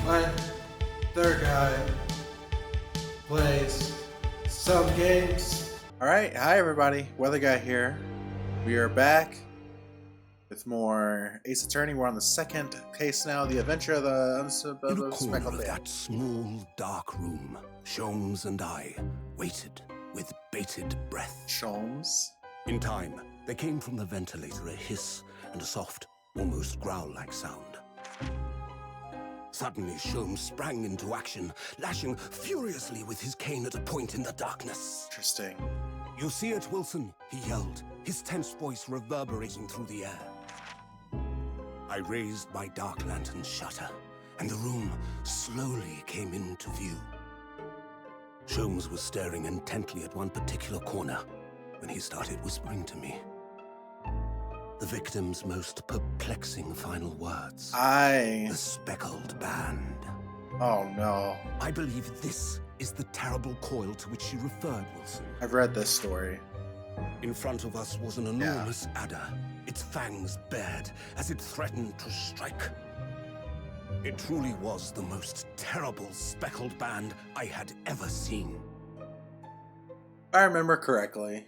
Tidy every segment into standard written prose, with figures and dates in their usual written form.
My third guy plays some games. Alright, hi everybody, Weather Guy here. We are back with more Ace Attorney. We're on the second case now, the adventure of the In a corner Speckled of Band. that small, dark room, Sholmes and I waited with bated breath. Sholmes? In time, there came from the ventilator a hiss and a soft, almost growl-like sound. Suddenly, Sholmes sprang into action, lashing furiously with his cane at a point in the darkness. Interesting. "You see it, Wilson?" he yelled, his tense voice reverberating through the air. I raised my dark lantern's shutter, and the room slowly came into view. Sholmes was staring intently at one particular corner when he started whispering to me. The victim's most perplexing final words. The speckled band. Oh no. I believe this is the terrible coil to which she referred, Wilson. I've read this story. In front of us was an enormous adder, its fangs bared as it threatened to strike. It truly was the most terrible speckled band I had ever seen. If I remember correctly,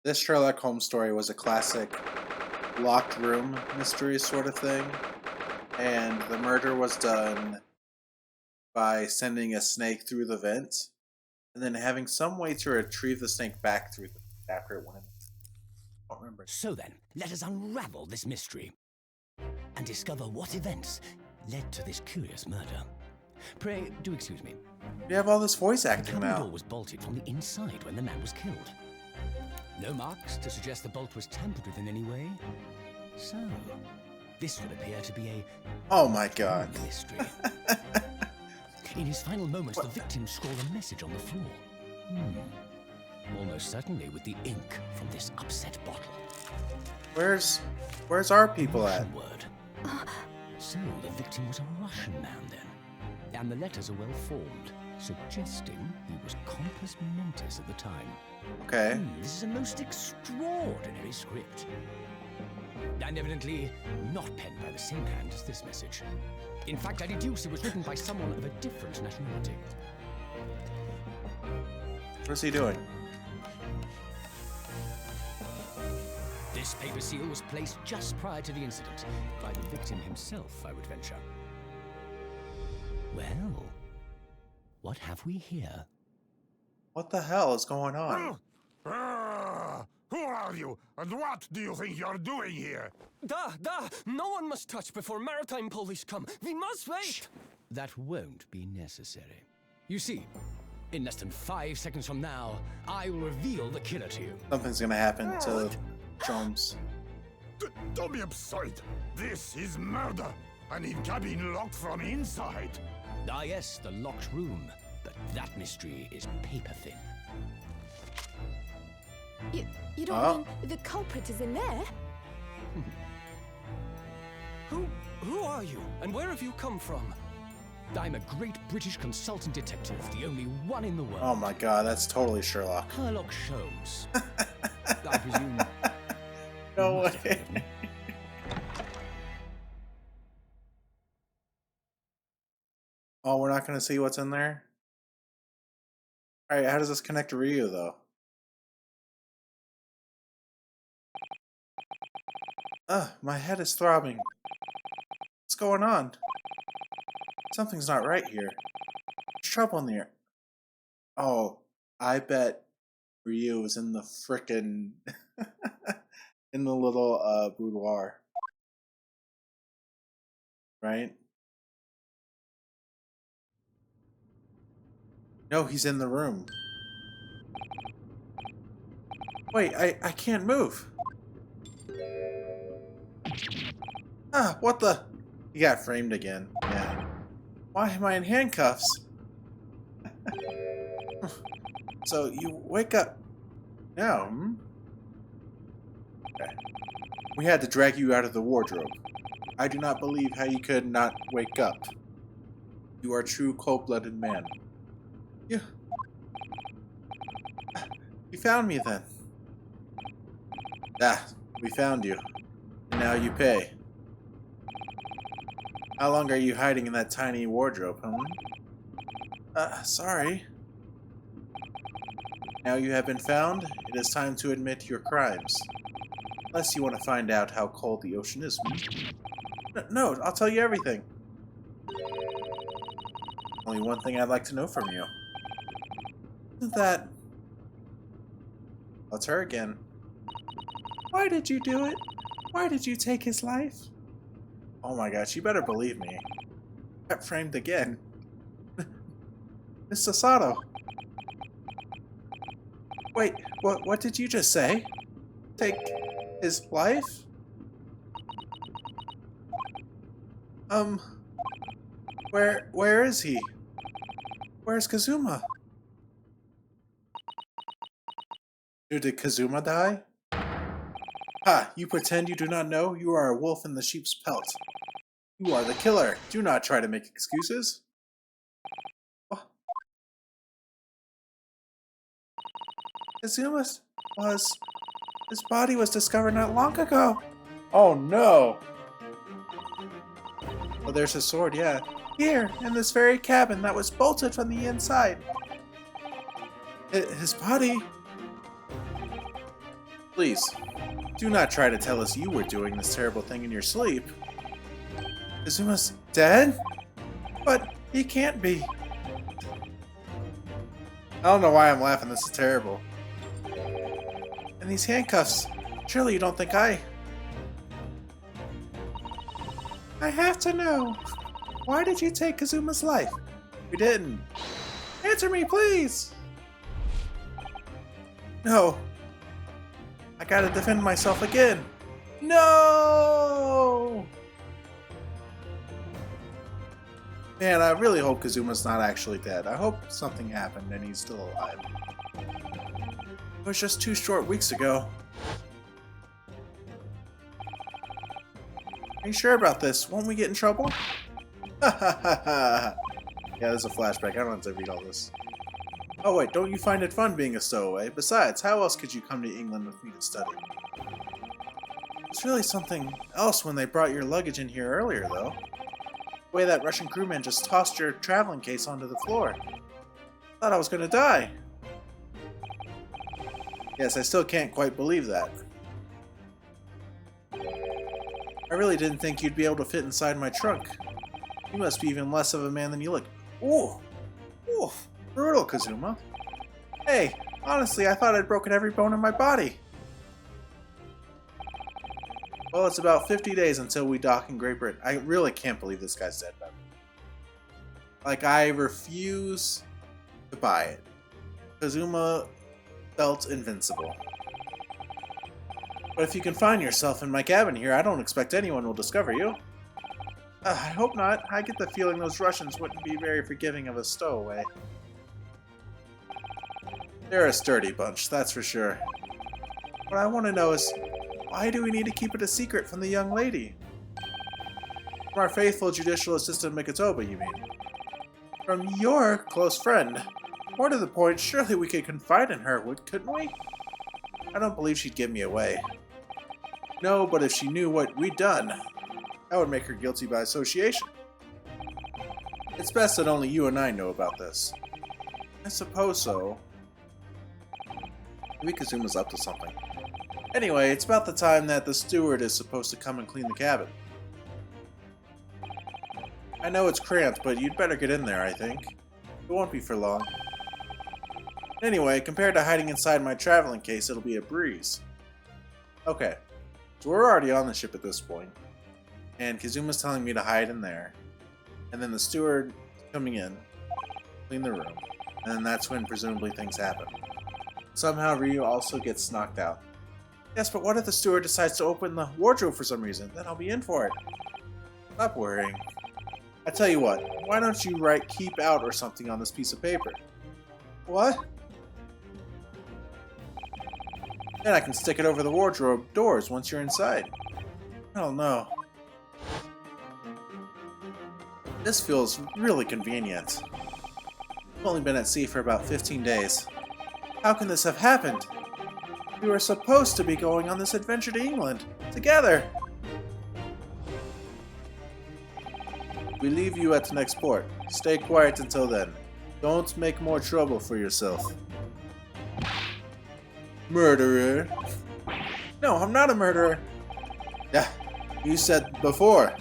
this Sherlock Holmes story was a classic locked room mystery sort of thing, and the murder was done by sending a snake through the vent and then having some way to retrieve the snake back through the after it went in. I don't remember. So then, let us unravel this mystery and discover what events led to this curious murder. Pray, do excuse me. You have all this voice The acting cabin door now. was bolted from the inside when the man was killed. No marks to suggest the bolt was tampered with in any way. So, this would appear to be a Oh my god. mystery. In his final moments, the victim scrawled a message on the floor. Almost certainly with the ink from this upset bottle. Where's our people at? Russian word. So the victim was a Russian man then. And the letters are well formed, suggesting he was compos mentis at the time. Okay. This is a most extraordinary script. And evidently not penned by the same hand as this message. In fact, I deduce it was written by someone of a different nationality. What's he doing? This paper seal was placed just prior to the incident by the victim himself, I would venture. Well, what have we here? What the hell is going on? Who are you, and what do you think you're doing here? No one must touch before maritime police come. We must wait. Shh. That won't be necessary. You see, in less than 5 seconds from now, I will reveal the killer to you. Something's gonna happen to Sholmes. Don't be absurd. This is murder. An in-cabin locked from inside. Ah yes, the locked room. But that mystery is paper thin. You don't mean the culprit is in there? Who are you, and where have you come from? I'm a great British consultant detective, the only one in the world. Oh my god, that's totally Sherlock. Herlock Sholmes. I presume... No you must have way. heard of me. Oh, we're not gonna see what's in there? Alright, how does this connect to Ryu though? My head is throbbing. What's going on? Something's not right here. There's trouble in the air. Oh, I bet Ryu is in the frickin' in the little boudoir. Right? No, he's in the room. Wait, I can't move. What the? He got framed again. Yeah. Why am I in handcuffs? So you wake up now, Okay. We had to drag you out of the wardrobe. I do not believe how you could not wake up. You are a true cold-blooded man. You found me then. We found you. And now you pay. How long are you hiding in that tiny wardrobe, sorry. Now you have been found, it is time to admit your crimes. Unless you want to find out how cold the ocean is. No, I'll tell you everything. Only one thing I'd like to know from you. Isn't that... That's her again. Why did you do it? Why did you take his life? Oh my gosh, you better believe me. Got framed again. Miss Sasato. Wait, what did you just say? Take his life? Where is he? Where's Kazuma? Did Kazuma die? Ha! You pretend you do not know? You are a wolf in the sheep's pelt. You are the killer. Do not try to make excuses. Oh. Kazuma's his body was discovered not long ago. Oh no! Oh, there's his sword, yeah. Here, in this very cabin that was bolted from the inside. His body... Please, do not try to tell us you were doing this terrible thing in your sleep. Kazuma's dead? But he can't be. I don't know why I'm laughing, this is terrible. And these handcuffs, surely you don't think I have to know. Why did you take Kazuma's life? We didn't. Answer me, please! No. I gotta defend myself again. No! Man, I really hope Kazuma's not actually dead. I hope something happened and he's still alive. It was just 2 short weeks ago. Are you sure about this? Won't we get in trouble? Ha ha ha ha! Yeah, there's a flashback. I don't have to read all this. Oh wait, don't you find it fun being a stowaway? Besides, how else could you come to England with me to study? It's really something else when they brought your luggage in here earlier, though. The way that Russian crewman just tossed your traveling case onto the floor. Thought I was gonna die. Yes, I still can't quite believe that. I really didn't think you'd be able to fit inside my trunk. You must be even less of a man than you look. Ooh! Ooh! Brutal, Kazuma. Hey, honestly, I thought I'd broken every bone in my body. Well, it's about 50 days until we dock in Great Britain. I really can't believe this guy's dead. Like, I refuse to buy it. Kazuma felt invincible. But if you confine yourself in my cabin here, I don't expect anyone will discover you. I hope not. I get the feeling those Russians wouldn't be very forgiving of a stowaway. They're a sturdy bunch, that's for sure. What I want to know is, why do we need to keep it a secret from the young lady? From our faithful judicial assistant Mikotoba, you mean? From your close friend. More to the point, surely we could confide in her, couldn't we? I don't believe she'd give me away. No, but if she knew what we'd done, that would make her guilty by association. It's best that only you and I know about this. I suppose so. Maybe Kazuma's up to something. Anyway, it's about the time that the steward is supposed to come and clean the cabin. I know it's cramped, but you'd better get in there, I think. It won't be for long. Anyway, compared to hiding inside my traveling case, it'll be a breeze. Okay, so we're already on the ship at this point. And Kazuma's telling me to hide in there. And then the steward coming in, clean the room. And then that's when presumably things happen. Somehow Ryu also gets knocked out. Yes, but what if the steward decides to open the wardrobe for some reason? Then I'll be in for it. Stop worrying. I tell you what, why don't you write keep out or something on this piece of paper? What? Then I can stick it over the wardrobe doors once you're inside. Oh no. This feels really convenient. I've only been at sea for about 15 days. How can this have happened? We were supposed to be going on this adventure to England, together! We leave you at the next port. Stay quiet until then. Don't make more trouble for yourself. Murderer. No, I'm not a murderer. Yeah, you said before.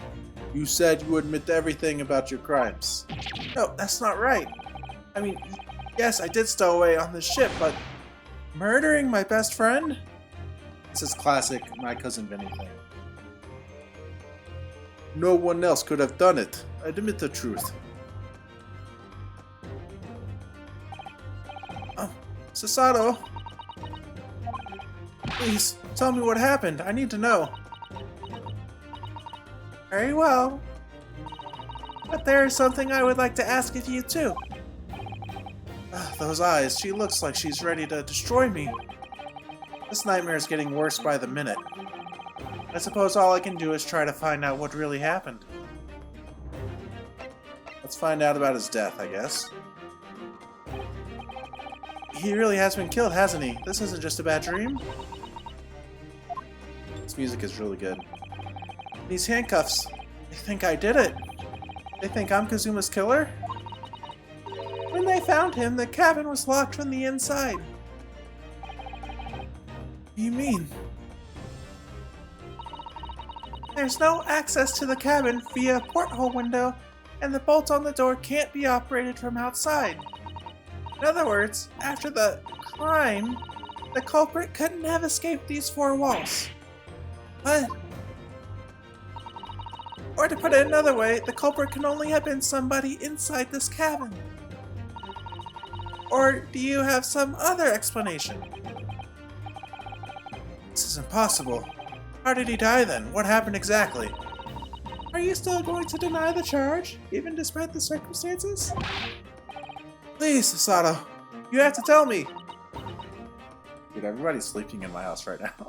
You said you would admit everything about your crimes. No, that's not right. I mean, yes, I did stow away on the ship, but murdering my best friend? This is classic my cousin Vinny thing. No one else could have done it. Admit the truth. Sasato. Please, tell me what happened. I need to know. Very well. But there is something I would like to ask of you too. Those eyes. She looks like she's ready to destroy me. This nightmare is getting worse by the minute. I suppose all I can do is try to find out what really happened. Let's find out about his death, I guess. He really has been killed, hasn't he? This isn't just a bad dream. This music is really good. These handcuffs. They think I did it. They think I'm Kazuma's killer? When they found him, the cabin was locked from the inside. What do you mean? There's no access to the cabin via porthole window, and the bolt on the door can't be operated from outside. In other words, after the crime, the culprit couldn't have escaped these four walls. But... or to put it another way, the culprit can only have been somebody inside this cabin. Or do you have some other explanation? This is impossible. How did he die then? What happened exactly? Are you still going to deny the charge, even despite the circumstances? Please, Sasato, you have to tell me. Dude, everybody's sleeping in my house right now.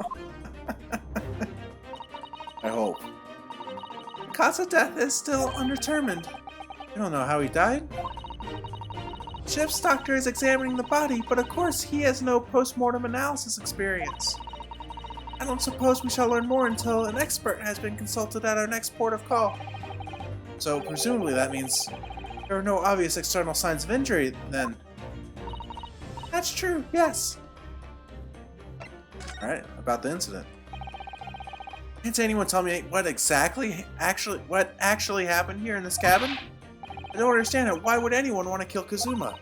I hope. The cause of death is still undetermined. You don't know how he died? Ship's doctor is examining the body, but of course he has no post-mortem analysis experience. I don't suppose we shall learn more until an expert has been consulted at our next port of call. So presumably that means there are no obvious external signs of injury, then. That's true, yes. Alright, about the incident. Can't anyone tell me what actually happened here in this cabin? I don't understand it. Why would anyone want to kill Kazuma?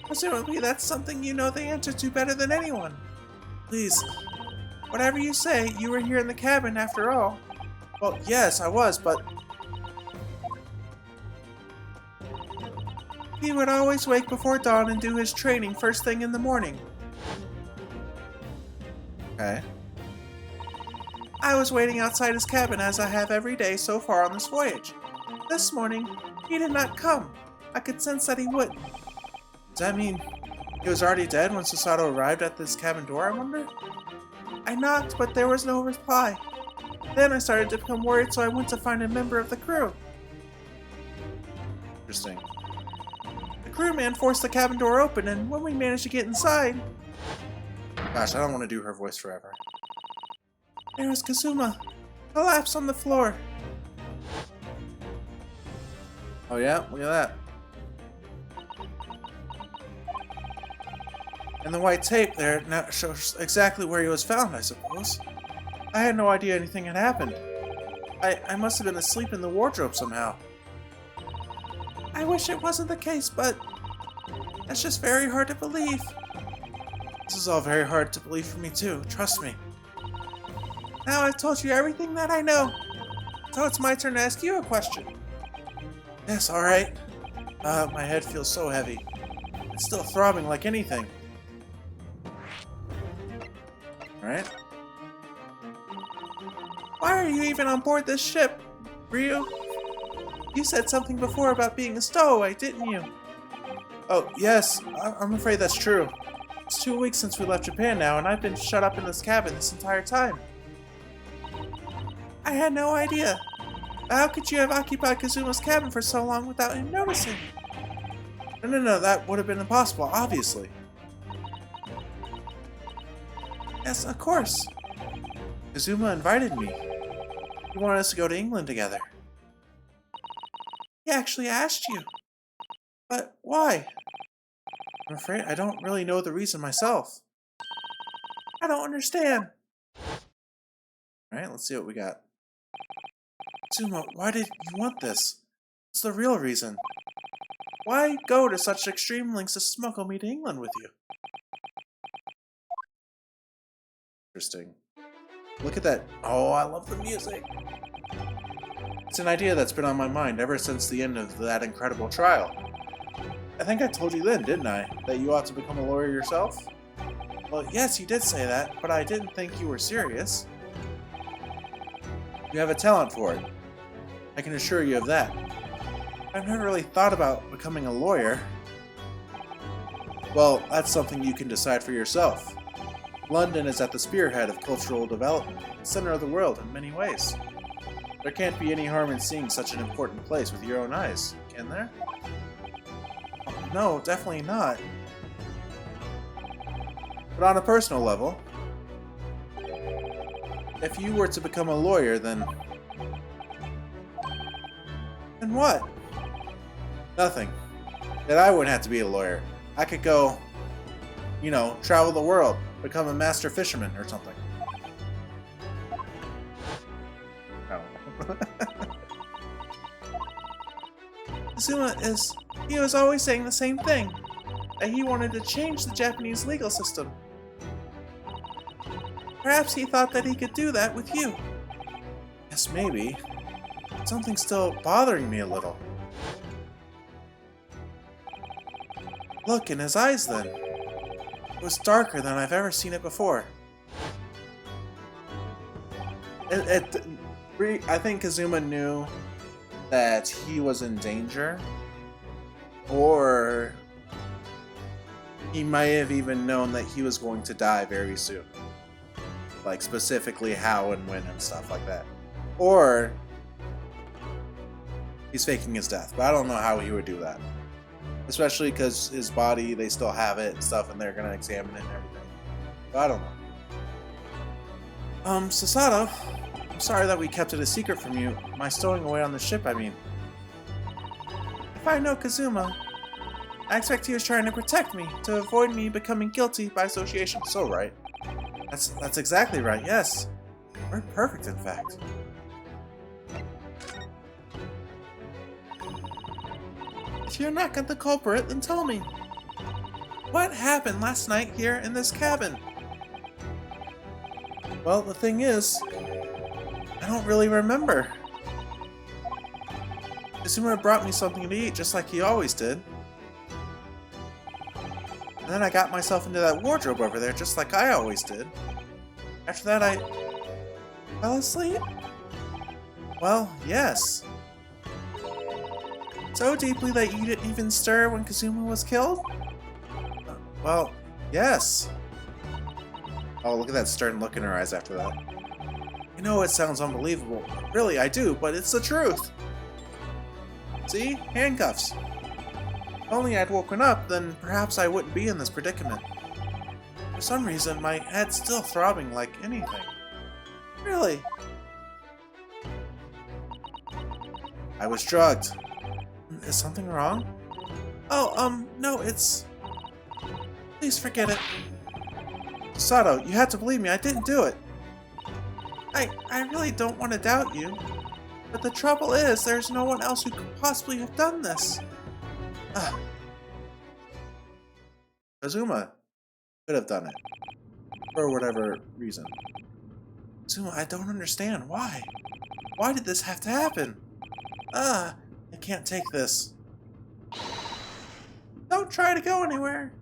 Presumably that's something you know the answer to better than anyone. Please, whatever you say, you were here in the cabin after all. Well, yes, I was, but... he would always wake before dawn and do his training first thing in the morning. Okay. I was waiting outside his cabin as I have every day so far on this voyage. This morning, he did not come. I could sense that he wouldn't. Does that mean he was already dead when Sasato arrived at this cabin door, I wonder? I knocked, but there was no reply. Then I started to become worried, so I went to find a member of the crew. Interesting. The crewman forced the cabin door open, and when we managed to get inside... Gosh, I don't want to do her voice forever. There was Kazuma, collapsed on the floor. Oh yeah? Look at that. And the white tape there now shows exactly where he was found, I suppose. I had no idea anything had happened. I must have been asleep in the wardrobe somehow. I wish it wasn't the case, but that's just very hard to believe. This is all very hard to believe for me too, trust me. Now I've told you everything that I know, so it's my turn to ask you a question. Yes, alright. My head feels so heavy. It's still throbbing like anything. Alright. Why are you even on board this ship, Ryu? You said something before about being a stowaway, didn't you? Oh, yes. I'm afraid that's true. It's 2 weeks since we left Japan now, and I've been shut up in this cabin this entire time. I had no idea. How could you have occupied Kazuma's cabin for so long without him noticing? No, that would have been impossible, obviously. Yes, of course. Kazuma invited me. He wanted us to go to England together. He actually asked you. But why? I'm afraid I don't really know the reason myself. I don't understand. Alright, let's see what we got. Zuma, why did you want this? What's the real reason? Why go to such extreme lengths to smuggle me to England with you? Interesting. Look at that. Oh, I love the music. It's an idea that's been on my mind ever since the end of that incredible trial. I think I told you then, didn't I, that you ought to become a lawyer yourself? Well, yes, you did say that, but I didn't think you were serious. You have a talent for it. I can assure you of that. I've never really thought about becoming a lawyer. Well, that's something you can decide for yourself. London is at the spearhead of cultural development, the center of the world in many ways. There can't be any harm in seeing such an important place with your own eyes, can there? No, definitely not. But on a personal level, if you were to become a lawyer, then what? Nothing. Then I wouldn't have to be a lawyer. I could go, you know, travel the world, become a master fisherman or something. No. Zuma he was always saying the same thing, that he wanted to change the Japanese legal system. Perhaps he thought that he could do that with you. Yes, maybe. Something's still bothering me a little. Look in his eyes then. It was darker than I've ever seen it before. I think Kazuma knew that he was in danger, or he might have even known that he was going to die very soon. Like, specifically how and when and stuff like that. Or he's faking his death, but I don't know how he would do that. Especially because his body, they still have it and stuff, and they're going to examine it and everything. But I don't know. Sasato, I'm sorry that we kept it a secret from you. My stowing away on the ship, I mean. If I know Kazuma, I expect he was trying to protect me, to avoid me becoming guilty by association. So right. That's exactly right, yes. We're perfect, in fact. If you're not the culprit, then tell me. What happened last night here in this cabin? Well, the thing is, I don't really remember. Kazuma brought me something to eat just like he always did. And then I got myself into that wardrobe over there just like I always did. After that I fell asleep? Well, yes. So deeply that you didn't even stir when Kazuma was killed? Well, yes. Oh, look at that stern look in her eyes after that. I know it sounds unbelievable. Really, I do, but it's the truth. See? Handcuffs. If only I'd woken up, then perhaps I wouldn't be in this predicament. For some reason, my head's still throbbing like anything. Really? I was drugged. Is something wrong? Oh, no, it's... Please forget it. Sato, you have to believe me, I didn't do it. I really don't want to doubt you. But the trouble is, there's no one else who could possibly have done this. Kazuma could have done it. For whatever reason. Kazuma, I don't understand. Why? Why did this have to happen? I can't take this. Don't try to go anywhere.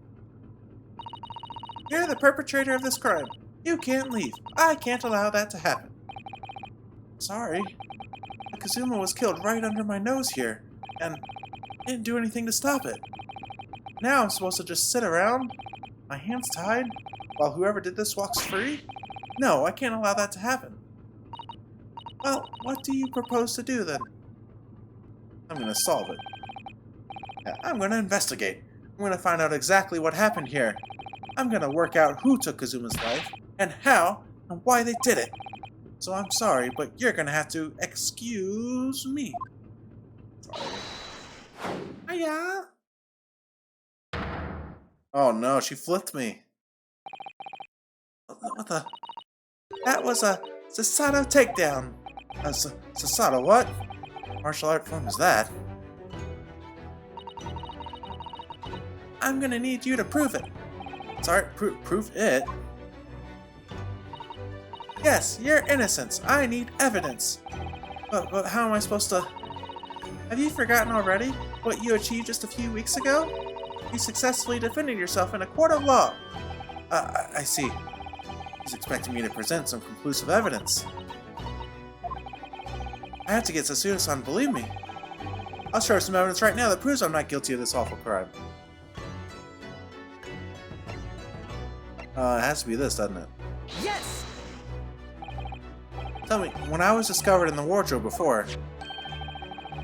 You're the perpetrator of this crime. You can't leave. I can't allow that to happen. Sorry. But Kazuma was killed right under my nose here, and I didn't do anything to stop it. Now I'm supposed to just sit around, my hands tied, while whoever did this walks free? No, I can't allow that to happen. Well, what do you propose to do then? I'm gonna solve it. Yeah, I'm gonna investigate. I'm gonna find out exactly what happened here. I'm gonna work out who took Kazuma's life, and how, and why they did it. So I'm sorry, but you're gonna have to excuse me. Sorry. Hiya! Oh no, she flipped me. What the? That was a Sasato takedown. Sasato what? Martial art form is that? I'm gonna need you to prove it. Sorry, prove it? Yes, your innocence. I need evidence. But how am I supposed to... Have you forgotten already what you achieved just a few weeks ago? You successfully defended yourself in a court of law. I see. He's expecting me to present some conclusive evidence. I have to get Sasuke-san to believe me. I'll show her some evidence right now that proves I'm not guilty of this awful crime. It has to be this, doesn't it? Yes! Tell me, when I was discovered in the wardrobe before,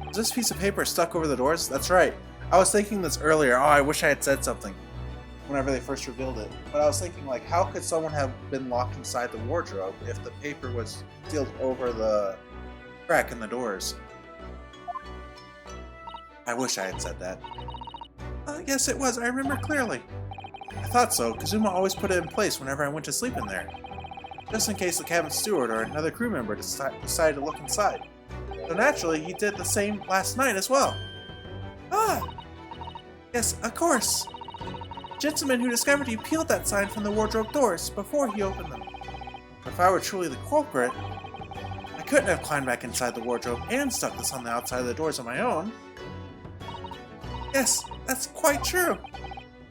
was this piece of paper stuck over the doors? That's right. I was thinking this earlier. Oh, I wish I had said something whenever they first revealed it. But I was thinking, like, how could someone have been locked inside the wardrobe if the paper was sealed over the crack in the doors? I wish I had said that. Yes, it was. I remember clearly. I thought so. Kazuma always put it in place whenever I went to sleep in there, just in case the cabin steward or another crew member decided to look inside. So naturally, he did the same last night as well. Ah! Yes, of course. The gentleman who discovered you peeled that sign from the wardrobe doors before he opened them. If I were truly the culprit, I couldn't have climbed back inside the wardrobe and stuck this on the outside of the doors on my own. Yes, that's quite true.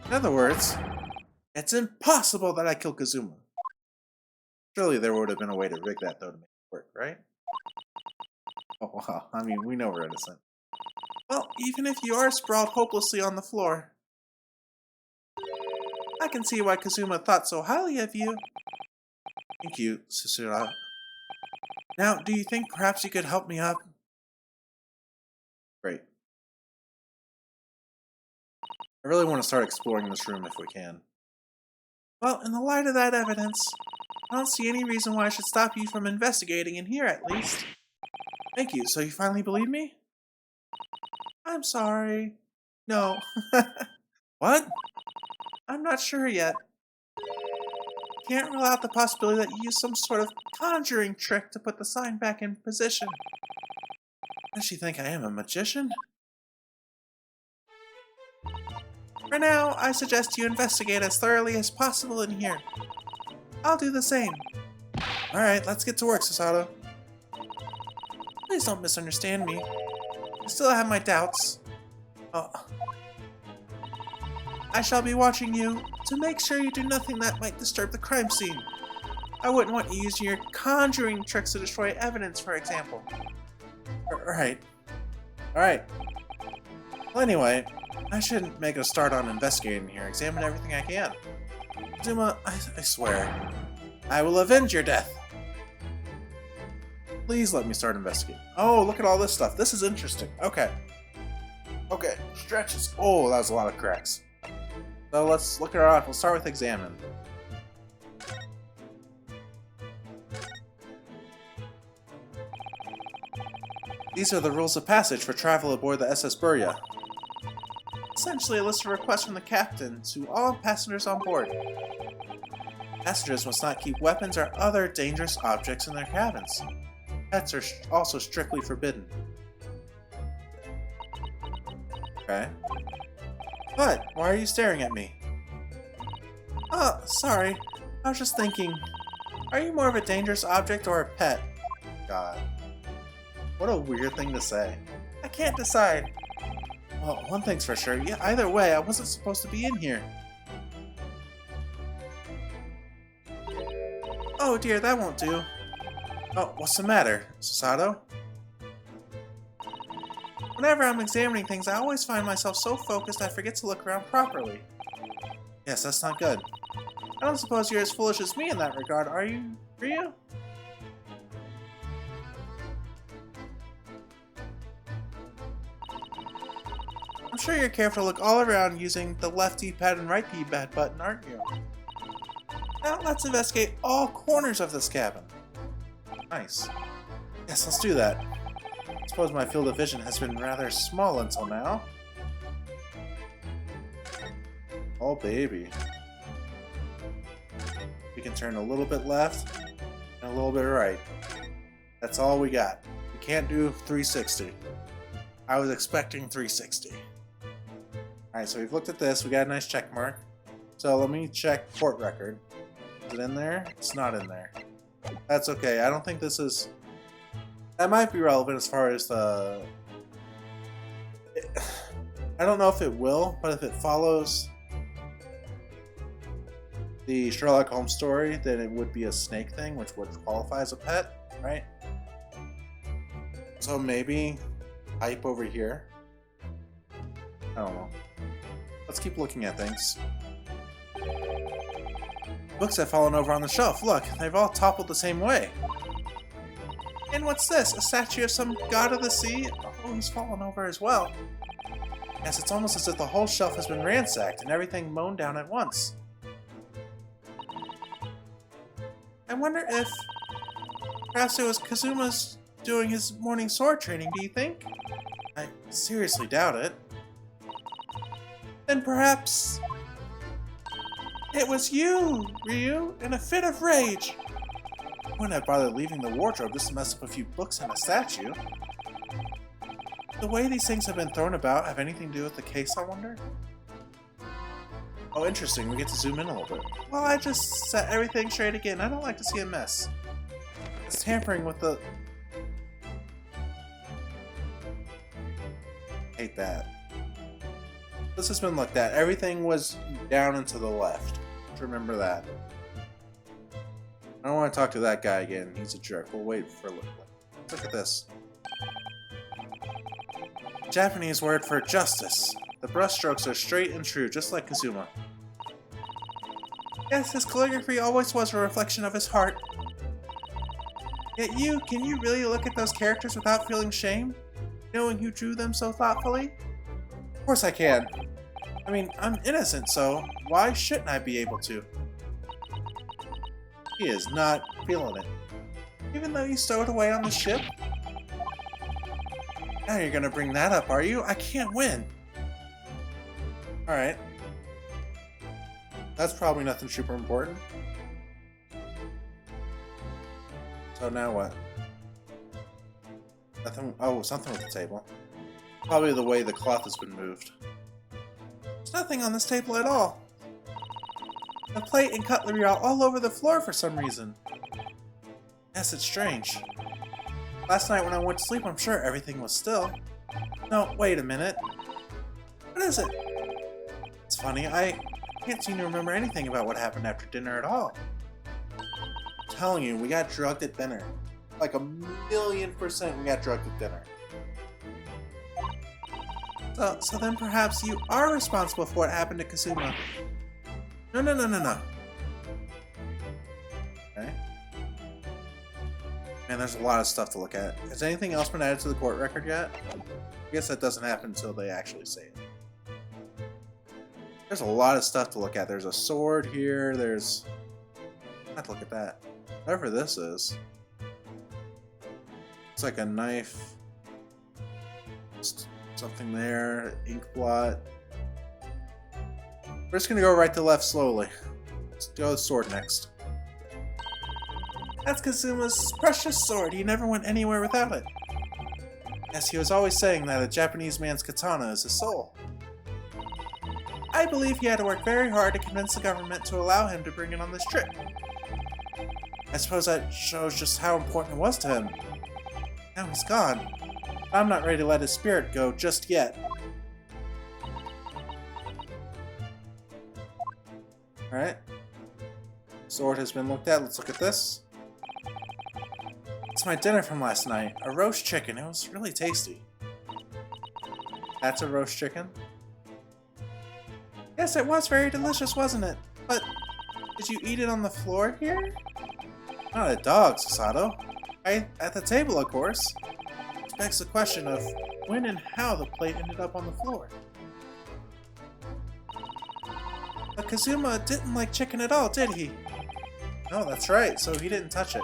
In other words, it's impossible that I killed Kazuma. Surely there would have been a way to rig that, though, to make it work, right? Oh, wow. I mean, we know we're innocent. Well, even if you are sprawled hopelessly on the floor, I can see why Kazuma thought so highly of you. Thank you, Susura. Now, do you think perhaps you could help me up? Great. I really want to start exploring this room if we can. Well, in the light of that evidence, I don't see any reason why I should stop you from investigating in here, at least. Thank you. So you finally believe me? I'm sorry. No. What? I'm not sure yet. Can't rule out the possibility that you used some sort of conjuring trick to put the sign back in position. Does she think I am a magician? For now, I suggest you investigate as thoroughly as possible in here. I'll do the same. Alright, let's get to work, Susato. Please don't misunderstand me. I still have my doubts. I shall be watching you to make sure you do nothing that might disturb the crime scene. I wouldn't want you using your conjuring tricks to destroy evidence, for example. Right. Alright. Well, anyway, I shouldn't make a start on investigating here. Examine everything I can. Zuma, I swear, I will avenge your death. Please let me start investigating. Oh, look at all this stuff. This is interesting. Okay. Okay, stretches. Oh, that was a lot of cracks. So let's look at our. We'll start with examine. These are the rules of passage for travel aboard the SS Burya. Essentially a list of requests from the captain to all passengers on board. Passengers must not keep weapons or other dangerous objects in their cabins. Pets are also strictly forbidden. Okay. What? Why are you staring at me? Oh, sorry. I was just thinking. Are you more of a dangerous object or a pet? God. What a weird thing to say. I can't decide. Well, one thing's for sure. Yeah, either way, I wasn't supposed to be in here. Oh dear, that won't do. Oh, what's the matter, Susato? Whenever I'm examining things, I always find myself so focused I forget to look around properly. Yes, that's not good. I don't suppose you're as foolish as me in that regard, are you, Ryu? I'm sure you're careful to look all around using the left D-pad and right D-pad button, aren't you? Now let's investigate all corners of this cabin. Nice. Yes, let's do that. I suppose my field of vision has been rather small until now. Oh, baby. We can turn a little bit left and a little bit right. That's all we got. We can't do 360. I was expecting 360. Alright, so we've looked at this. We got a nice check mark. So let me check court record. Is it in there? It's not in there. That's okay. I don't think this is... That might be relevant as far as the... I don't know if it will, but if it follows the Sherlock Holmes story, then it would be a snake thing, which would qualify as a pet, right? So maybe hype over here. I don't know. Let's keep looking at things. Books have fallen over on the shelf. Look, they've all toppled the same way. And what's this? A statue of some god of the sea? Oh, he's fallen over as well. Yes, it's almost as if the whole shelf has been ransacked and everything mown down at once. I wonder if perhaps it was Kazuma's doing his morning sword training, do you think? I seriously doubt it. Then perhaps it was you, Ryu, in a fit of rage. I wouldn't have bothered leaving the wardrobe just to mess up a few books and a statue. The way these things have been thrown about have anything to do with the case, I wonder? Oh, interesting. We get to zoom in a little bit. Well, I just set everything straight again. I don't like to see a mess. It's tampering with the... Hate that. This has been looked at. Everything was down and to the left. Just remember that. I don't want to talk to that guy again. He's a jerk. We'll wait for a little bit. Look at this. Japanese word for justice. The brushstrokes are straight and true, just like Kazuma. Yes, his calligraphy always was a reflection of his heart. Yet can you really look at those characters without feeling shame? Knowing who drew them so thoughtfully? Of course I can. I mean, I'm innocent, so why shouldn't I be able to? He is not feeling it. Even though you stowed away on the ship? Now you're gonna bring that up, are you? I can't win! Alright. That's probably nothing super important. So now what? Nothing. Oh, something with the table. Probably the way the cloth has been moved. There's nothing on this table at all. The plate and cutlery are all over the floor for some reason. Yes, it's strange. Last night when I went to sleep, I'm sure everything was still. No, wait a minute. What is it? It's funny, I can't seem to remember anything about what happened after dinner at all. I'm telling you, we got drugged at dinner. Like 1,000,000% we got drugged at dinner. So then perhaps you are responsible for what happened to Kazuma. No. Okay. Man, there's a lot of stuff to look at. Has anything else been added to the court record yet? I guess that doesn't happen until they actually say it. There's a lot of stuff to look at. There's a sword here, there's... I have to look at that. Whatever this is. It's like a knife. Something there. Ink blot. We're just gonna go right to left slowly. Let's go to the sword next. That's Kazuma's precious sword. He never went anywhere without it. Yes, he was always saying that a Japanese man's katana is his soul. I believe he had to work very hard to convince the government to allow him to bring it on this trip. I suppose that shows just how important it was to him. Now he's gone. I'm not ready to let his spirit go just yet. Alright. Sword has been looked at. Let's look at this. It's my dinner from last night. A roast chicken. It was really tasty. That's a roast chicken? Yes, it was very delicious, wasn't it? But did you eat it on the floor here? Not a dog, Sasato. At the table, of course. Which begs the question of when and how the plate ended up on the floor. But Kazuma didn't like chicken at all, did he? No, that's right, so he didn't touch it.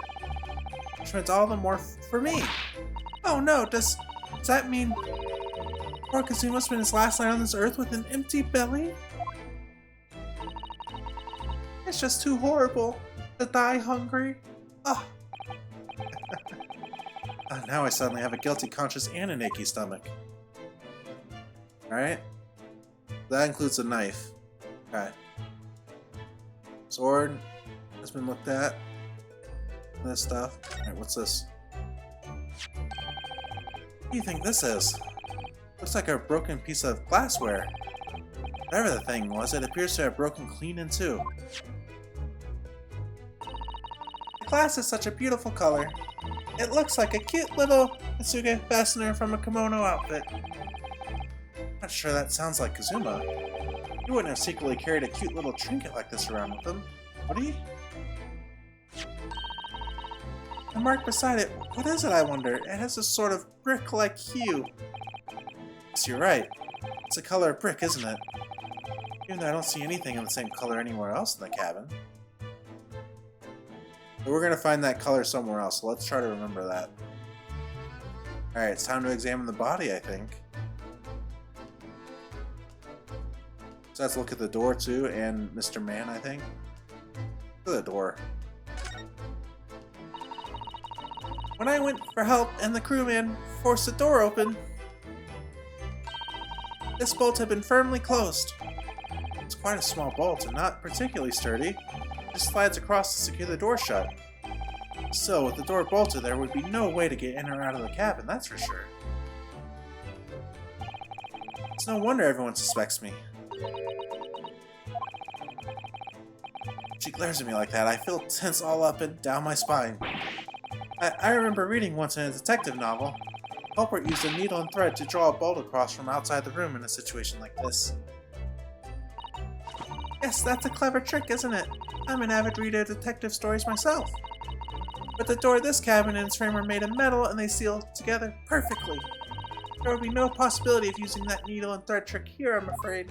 Which meant all the more for me. Oh no, does that mean poor Kazuma spent his last night on this earth with an empty belly? It's just too horrible to die hungry. Ah. Now I suddenly have a guilty conscience and an achy stomach. Alright. That includes a knife. Okay. Sword has been looked at. This stuff. Alright, what's this? What do you think this is? Looks like a broken piece of glassware. Whatever the thing was, it appears to have broken clean in two. The glass is such a beautiful color. It looks like a cute little Mitsuge fastener from a kimono outfit. Not sure that sounds like Kazuma. He wouldn't have secretly carried a cute little trinket like this around with him, would he? The mark beside it, what is it, I wonder? It has a sort of brick-like hue. Yes, you're right. It's a color of brick, isn't it? Even though I don't see anything in the same color anywhere else in the cabin. But we're gonna find that color somewhere else, so let's try to remember that. Alright, it's time to examine the body, I think. So let's look at the door too, and Mr. Man, I think. Look at the door. When I went for help and the crewman forced the door open, this bolt had been firmly closed. It's quite a small bolt and not particularly sturdy. It just slides across to secure the door shut. So, with the door bolted, there would be no way to get in or out of the cabin, that's for sure. It's no wonder everyone suspects me. She glares at me like that. I feel tense all up and down my spine. I remember reading once in a detective novel. Culprit used a needle and thread to draw a bolt across from outside the room in a situation like this. Yes, that's a clever trick, isn't it? I'm an avid reader of detective stories myself. But the door of this cabin and its frame are made of metal and they seal together perfectly. There would be no possibility of using that needle and thread trick here, I'm afraid.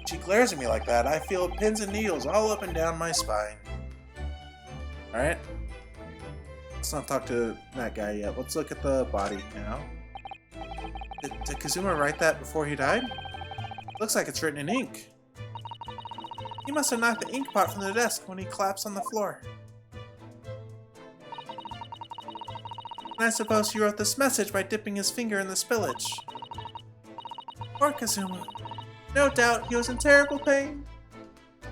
She glares at me like that. I feel pins and needles all up and down my spine. Alright. Let's not talk to that guy yet. Let's look at the body now. Did Kazuma write that before he died? Looks like it's written in ink. He must have knocked the ink pot from the desk when he collapsed on the floor. And I suppose he wrote this message by dipping his finger in the spillage. Poor Kazuma. No doubt he was in terrible pain.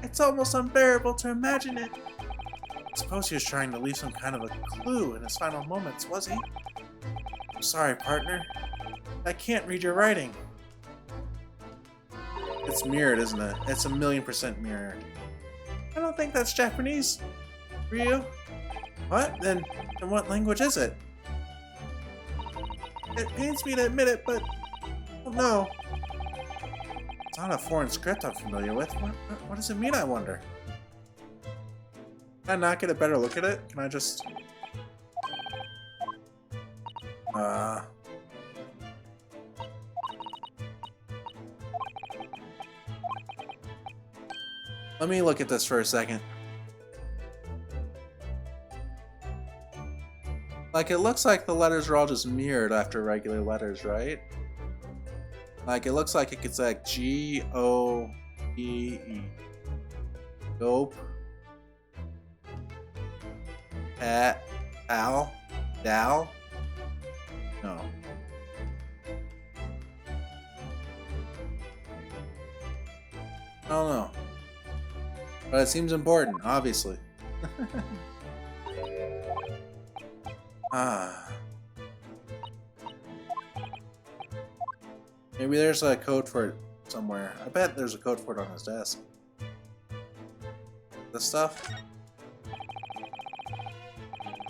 It's almost unbearable to imagine it. I suppose he was trying to leave some kind of a clue in his final moments, was he? I'm sorry, partner. I can't read your writing. It's mirrored, isn't it? It's 1,000,000% mirrored. I don't think that's Japanese. Ryu? What? Then what language is it? It pains me to admit it, but I don't know. It's not a foreign script I'm familiar with. What does it mean, I wonder? Can I not get a better look at it? Can I just... Let me look at this for a second. Like, it looks like the letters are all just mirrored after regular letters, right? Like, it looks like it gets like G-O-E-E. Dope. Al? Dal? No. I don't know. But it seems important, obviously. Maybe there's a code for it somewhere. I bet there's a code for it on his desk. This stuff?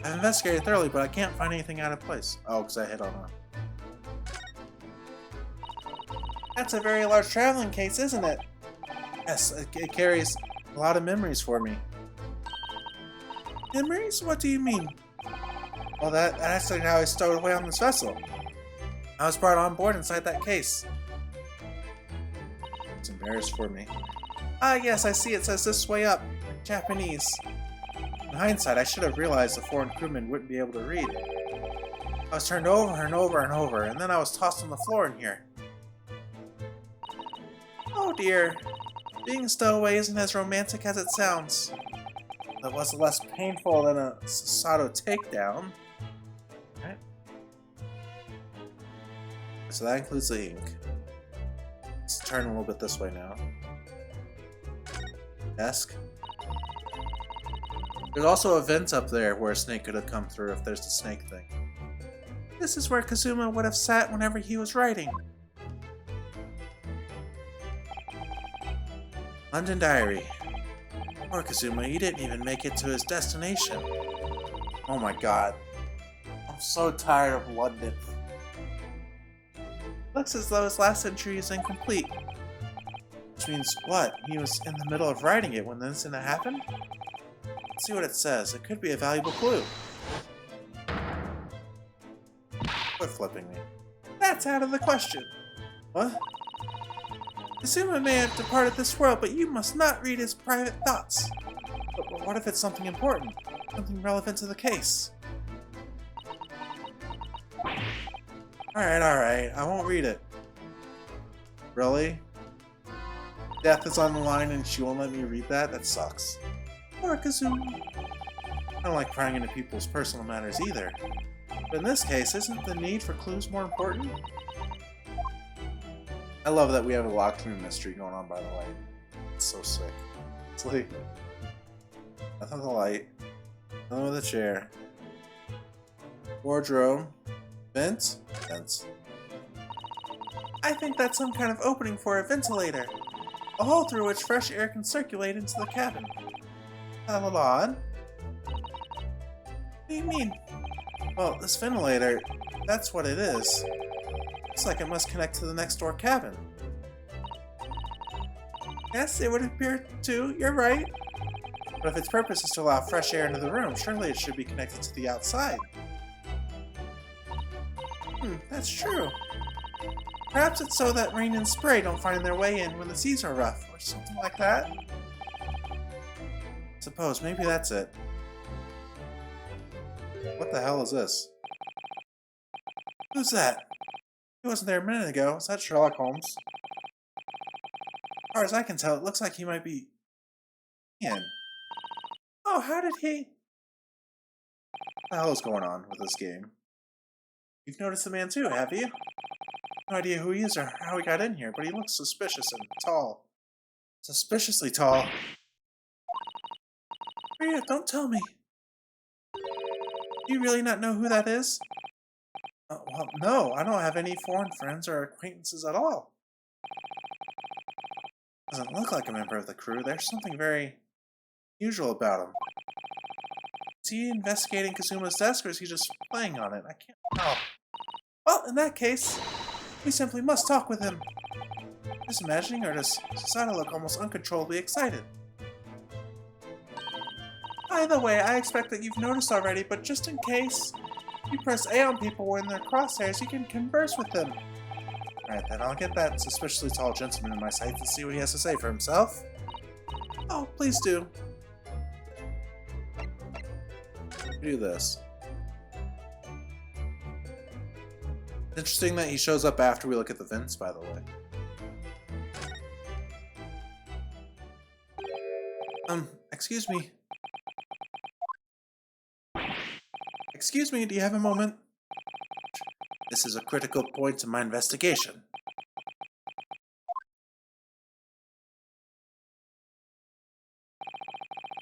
I've investigated thoroughly, but I can't find anything out of place. Oh, because I hit on it. That's a very large traveling case, isn't it? Yes, it carries a lot of memories for me. Memories? What do you mean? Well, that's like how I stowed away on this vessel. I was brought on board inside that case. It's embarrassed for me. Ah, yes, I see it says this way up. Japanese. In hindsight, I should have realized the foreign crewman wouldn't be able to read. I was turned over and over and over, and then I was tossed on the floor in here. Oh dear. Being a stowaway isn't as romantic as it sounds. That was less painful than a Sasato takedown. Right. So that includes the ink. Let's turn a little bit this way now. Desk. There's also a vent up there where a snake could have come through if there's the snake thing. This is where Kazuma would have sat whenever he was writing. London Diary. Poor Kazuma, he didn't even make it to his destination. Oh my god. I'm so tired of London. Looks as though his last entry is incomplete. Which means what? He was in the middle of writing it when the incident happened? Let's see what it says. It could be a valuable clue. Quit flipping me. That's out of the question. What? Kazuma may have departed this world, but you must not read his private thoughts. But what if it's something important? Something relevant to the case? Alright, I won't read it. Really? Death is on the line and she won't let me read that? That sucks. Poor Kazuma. I don't like prying into people's personal matters either. But in this case, isn't the need for clues more important? I love that we have a locked room mystery going on, by the way. It's so sick. It's like... nothing with the light. Nothing with a chair. Wardrobe. Vent? Vents. I think that's some kind of opening for a ventilator. A hole through which fresh air can circulate into the cabin. A little odd. What do you mean? Well, this ventilator, that's what it is. Looks like it must connect to the next door cabin. Yes, it would appear to. You're right. But if its purpose is to allow fresh air into the room, surely it should be connected to the outside. That's true. Perhaps it's so that rain and spray don't find their way in when the seas are rough, or something like that. Suppose, maybe that's it. What the hell is this? Who's that? He wasn't there a minute ago. Is that Sherlock Holmes? As far as I can tell, it looks like he might be... in. Oh, how did he... What the hell is going on with this game? You've noticed the man too, have you? No idea who he is or how he got in here, but he looks suspicious and tall. Suspiciously tall. Rita, don't tell me. Do you really not know who that is? Well, no, I don't have any foreign friends or acquaintances at all. Doesn't look like a member of the crew. There's something very unusual about him. Is he investigating Kazuma's desk or is he just playing on it? I can't tell. Well, in that case, we simply must talk with him. Just imagining, or does Susanoo look almost uncontrollably excited? By the way, I expect that you've noticed already, but just in case, if you press A on people when they're crosshairs, you can converse with them. Alright then, I'll get that suspiciously tall gentleman in my sights and see what he has to say for himself. Oh, please do. Do this. It's interesting that he shows up after we look at the vents, by the way. Excuse me. Excuse me, do you have a moment? This is a critical point in my investigation.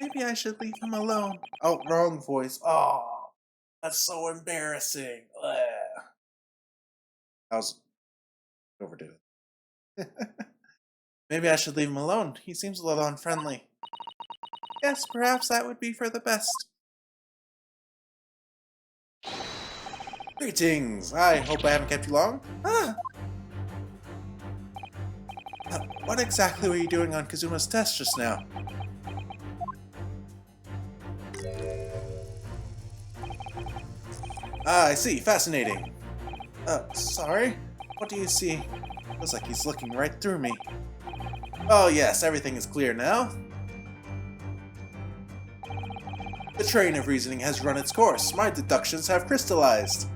Maybe I should leave him alone. Oh, wrong voice. Oh, that's so embarrassing. Ugh. I was overdue it. Maybe I should leave him alone. He seems a little unfriendly. Yes, perhaps that would be for the best. Greetings! I hope I haven't kept you long. What exactly were you doing on Kazuma's desk just now? I see. Fascinating. Sorry? What do you see? Looks like he's looking right through me. Oh yes, everything is clear now. The train of reasoning has run its course. My deductions have crystallized.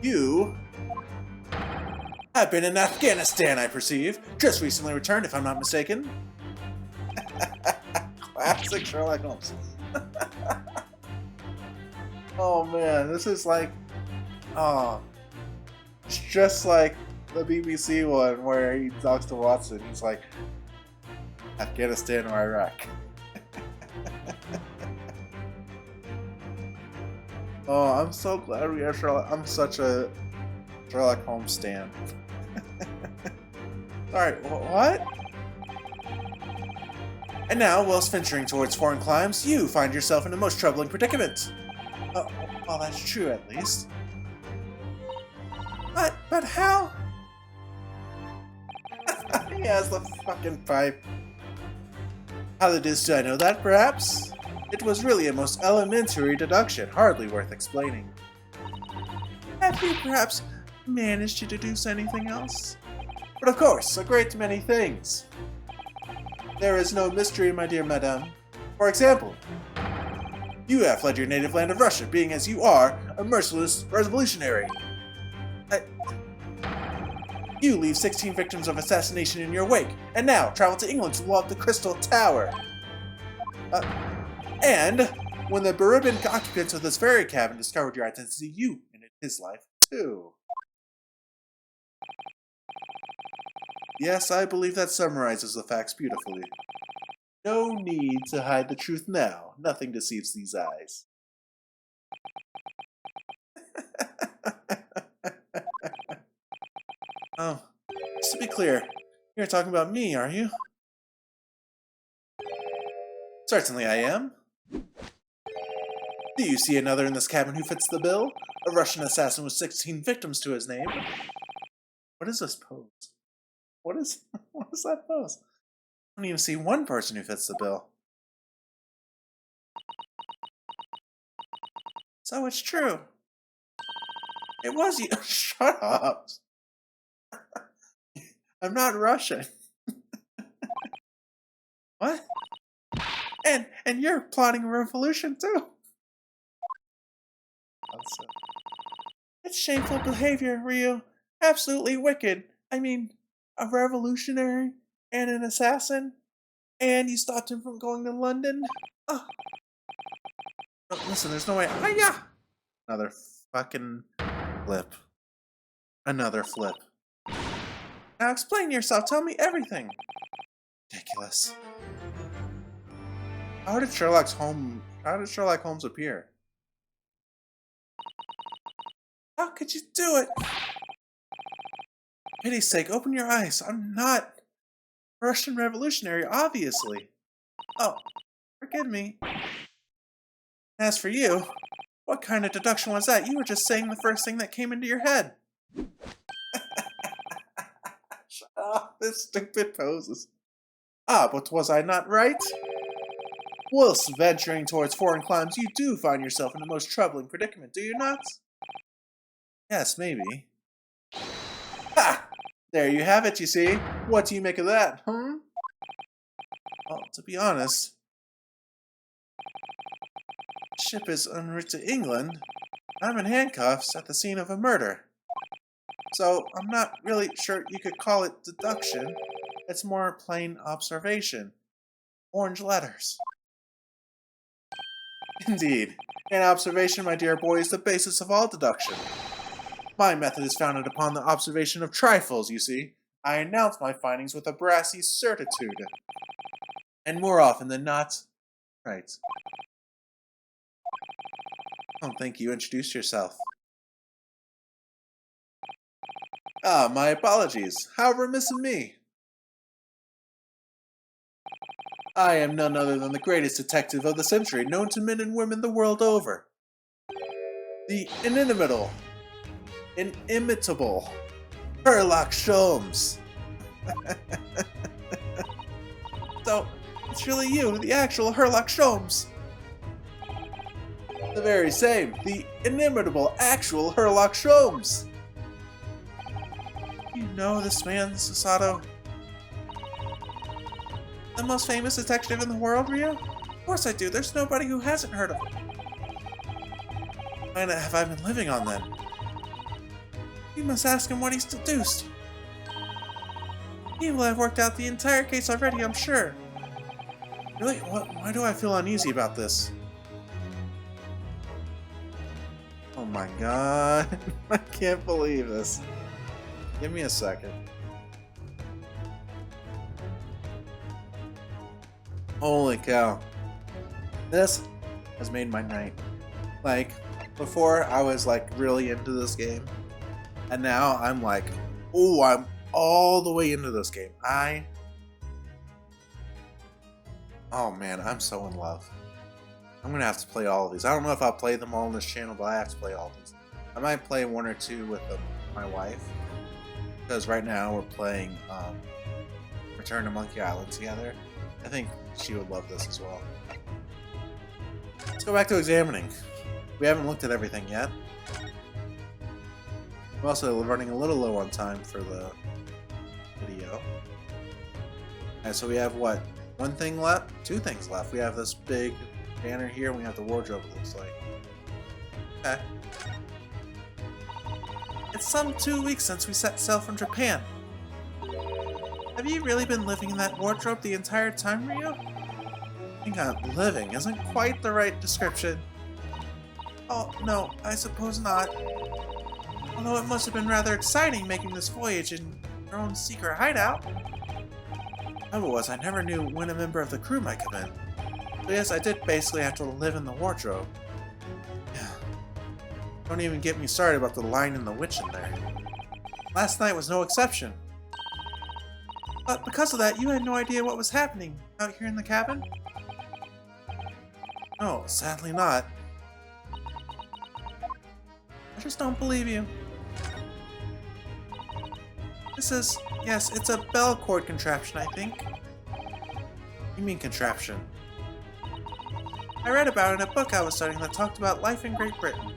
You have been in Afghanistan, I perceive. Just recently returned, if I'm not mistaken. Classic Sherlock Holmes. Oh man, this is like, oh, it's just like the BBC one where he talks to Watson. He's like, Afghanistan or Iraq. Oh, I'm so glad we have Sherlock. I'm such a Sherlock Holmes stan. Alright, what? And now, whilst venturing towards foreign climes, you find yourself in a most troubling predicament. Oh, well, that's true, at least. But how? He has the fucking pipe. How the deuce do I know that, perhaps? It was really a most elementary deduction, hardly worth explaining. Have you perhaps managed to deduce anything else? But of course, a great many things. There is no mystery, my dear madame. For example, you have fled your native land of Russia, being as you are a merciless revolutionary. You leave 16 victims of assassination in your wake, and now travel to England to blow up the Crystal Tower. And when the beribboned occupants of this very cabin discovered your identity, you ended his life too. Yes, I believe that summarizes the facts beautifully. No need to hide the truth now. Nothing deceives these eyes. Oh, just to be clear, you're talking about me, are you? Certainly I am. Do you see another in this cabin who fits the bill? A Russian assassin with 16 victims to his name. What is this pose? What is that pose? I don't even see one person who fits the bill. So it's true. It was you. Shut up. I'm not Russian. What? And you're plotting a revolution too. It's shameful behavior, Ryu. Absolutely wicked. I mean, a revolutionary and an assassin, and you stopped him from going to London? Oh. Oh, listen, there's no way. Hiya! Another fucking flip. Another flip. Now explain yourself. Tell me everything. Ridiculous. How did Sherlock Holmes appear? How could you do it? For pity's sake, open your eyes. I'm not a Russian revolutionary, obviously. Oh, forgive me. As for you, what kind of deduction was that? You were just saying the first thing that came into your head. Shut up, this stupid poses. Ah, but was I not right? Whilst venturing towards foreign climes, you do find yourself in a most troubling predicament, do you not? Yes, maybe. Ha! There you have it, you see. What do you make of that, huh? Well, to be honest, the ship is en route to England. I'm in handcuffs at the scene of a murder. So, I'm not really sure you could call it deduction. It's more plain observation. Orange letters. Indeed. And observation, my dear boy, is the basis of all deduction. My method is founded upon the observation of trifles, you see. I announce my findings with a brassy certitude. And more often than not, right. I don't think you introduced yourself. Ah, my apologies. How remiss of me. I am none other than the greatest detective of the century, known to men and women the world over. The inimitable Herlock Sholmes. So, it's really you, the actual Herlock Sholmes. The very same, the inimitable actual Herlock Sholmes. You know this man, Susato? The most famous detective in the world, Ryo? Of course I do. There's nobody who hasn't heard of him. What planet have I been living on, then? You must ask him what he's deduced. He will have worked out the entire case already, I'm sure. Really? Why do I feel uneasy about this? Oh my god. I can't believe this. Give me a second. Holy cow. This has made my night. Like, before I was like really into this game. And now I'm like, oh, I'm all the way into this game. Oh man, I'm so in love. I'm gonna have to play all of these. I don't know if I'll play them all on this channel, but I have to play all of these. I might play one or two with my wife. Because right now we're playing Return to Monkey Island together. I think she would love this as well. Let's go back to examining. We haven't looked at everything yet. We're also running a little low on time for the video. Alright, so we have what? One thing left? Two things left. We have this big banner here, and we have the wardrobe, it looks like. Okay. It's some 2 weeks since we set sail from Japan. Have you really been living in that wardrobe the entire time, Rio? I think living isn't quite the right description. Oh, no, I suppose not. Although it must have been rather exciting making this voyage in your own secret hideout. Trouble was, I never knew when a member of the crew might come in. So yes, I did basically have to live in the wardrobe. Yeah. Don't even get me started about the lion and the witch in there. Last night was no exception. But because of that, you had no idea what was happening out here in the cabin? No, sadly not. I just don't believe you. Yes, it's a bell cord contraption, I think. You mean contraption? I read about it in a book I was studying that talked about life in Great Britain.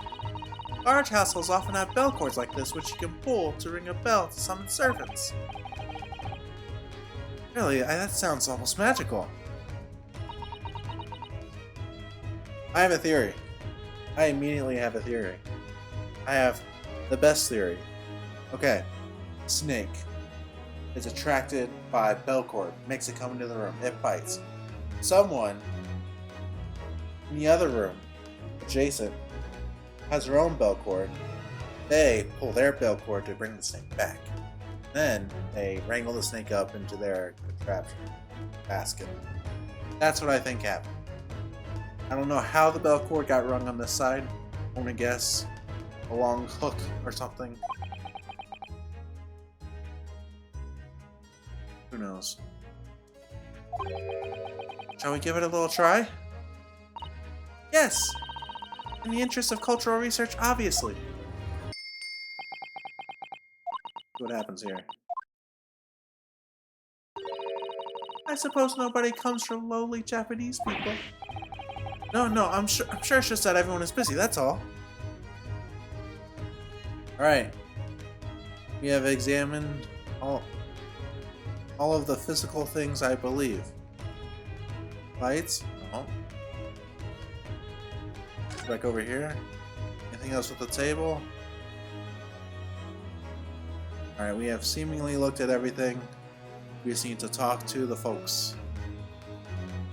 Large households often have bell cords like this, which you can pull to ring a bell to summon servants. Really, that sounds almost magical. I have a theory. I immediately have a theory. I have the best theory. Okay. Snake is attracted by bell cord, makes it come into the room, it bites. Someone in the other room, adjacent, has their own bell cord. They pull their bell cord to bring the snake back. Then they wrangle the snake up into their contraption basket. That's what I think happened. I don't know how the bell cord got rung on this side. I'm gonna guess a long hook or something. Who knows? Shall we give it a little try? Yes! In the interest of cultural research, obviously. See what happens here. I suppose nobody comes from lowly Japanese people. No, I'm sure it's just that everyone is busy, that's all. Alright. We have examined all of the physical things, I believe. Lights? No. Back over here. Anything else with the table? Alright, we have seemingly looked at everything. We just need to talk to the folks.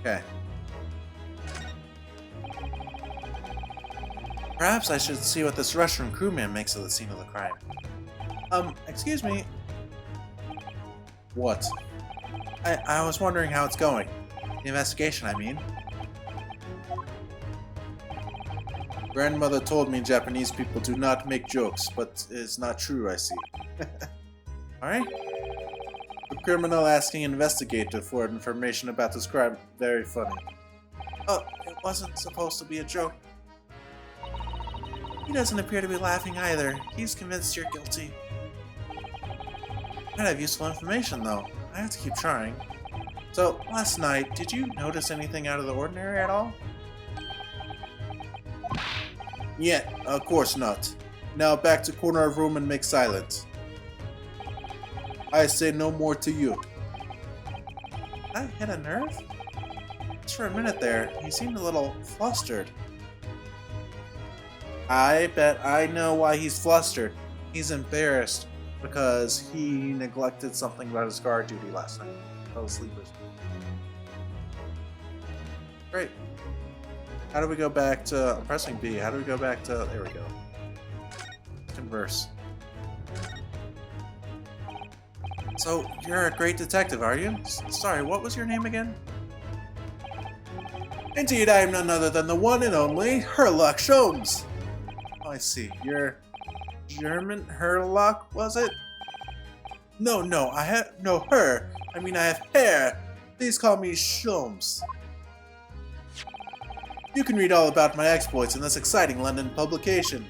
Okay. Perhaps I should see what this Russian crewman makes of the scene of the crime. Excuse me. What? I was wondering how it's going. The investigation, I mean. Grandmother told me Japanese people do not make jokes, but it's not true, I see. Alright? The criminal asking investigator for information about this crime. Very funny. Oh, it wasn't supposed to be a joke. He doesn't appear to be laughing either. He's convinced you're guilty. Might have useful information, though. I have to keep trying. So, last night, did you notice anything out of the ordinary at all? Yeah, of course not. Now back to corner of room and make silence. I say no more to you. Did I hit a nerve? Just for a minute there, he seemed a little flustered. I bet I know why he's flustered. He's embarrassed because he neglected something about his guard duty last night. Fell asleep or something. Great. How do we go back to... I'm pressing B. How do we go back to... There we go. Converse. So, you're a great detective, are you? Sorry, what was your name again? Indeed, I am none other than the one and only Herlock Sholmes. Oh, I see. You're German Herlock, was it? No, I have no her. I mean, I have hair. Please call me Sholmes. You can read all about my exploits in this exciting London publication.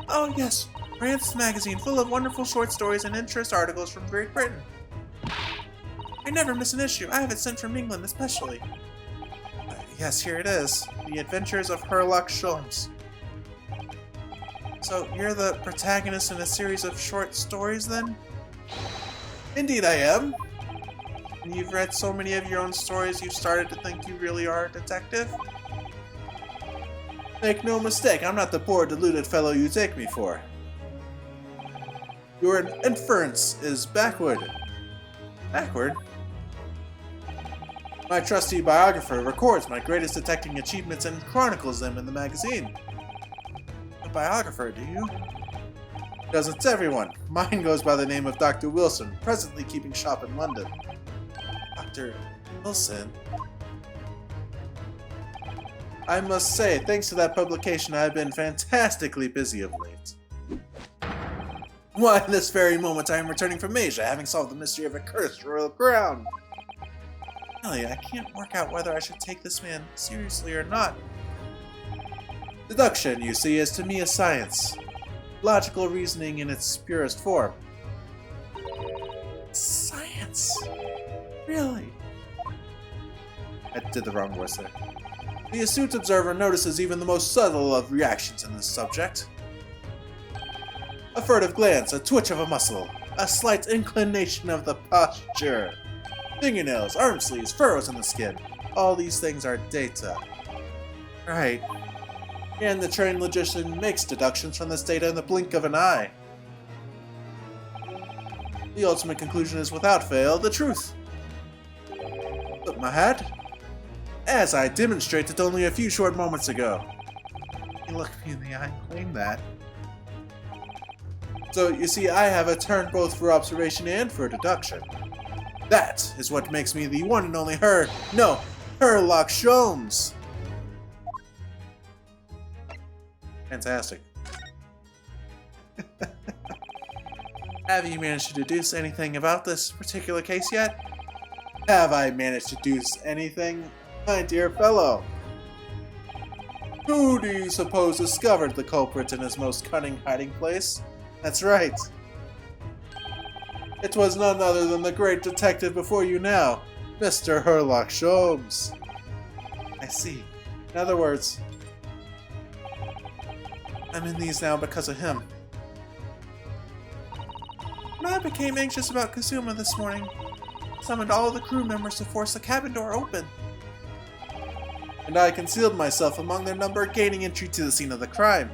Oh yes, Brandt's magazine full of wonderful short stories and interest articles from Great Britain. I never miss an issue. I have it sent from England especially. Yes, here it is. The Adventures of Herlock Sholmes. So, you're the protagonist in a series of short stories, then? Indeed I am. And you've read so many of your own stories you've started to think you really are a detective? Make no mistake, I'm not the poor deluded fellow you take me for. Your inference is backward. Backward? My trusty biographer records my greatest detecting achievements and chronicles them in the magazine. A biographer, do you? Doesn't everyone? Mine goes by the name of Dr. Wilson, presently keeping shop in London. Dr. Wilson? I must say, thanks to that publication, I have been fantastically busy of late. Why, this very moment I am returning from Asia, having solved the mystery of a cursed royal crown. Really, I can't work out whether I should take this man seriously or not. Deduction, you see, is to me a science. Logical reasoning in its purest form. Science? Really? I did the wrong voice there. The astute observer notices even the most subtle of reactions in this subject. A furtive glance, a twitch of a muscle, a slight inclination of the posture. Fingernails, arm sleeves, furrows in the skin. All these things are data. Right. And the trained logician makes deductions from this data in the blink of an eye. The ultimate conclusion is without fail the truth. But my hat? As I demonstrated only a few short moments ago. You look me in the eye and claim that. So, you see, I have a turn both for observation and for deduction. That is what makes me the one and only Herlock Sholmes. Fantastic. Have you managed to deduce anything about this particular case yet? Have I managed to deduce anything, my dear fellow? Who do you suppose discovered the culprit in his most cunning hiding place? That's right. It was none other than the great detective before you now, Mr. Herlock Sholmes. I see. In other words, I'm in these now because of him. When I became anxious about Kazuma this morning, summoned all the crew members to force the cabin door open. And I concealed myself among their number, gaining entry to the scene of the crime.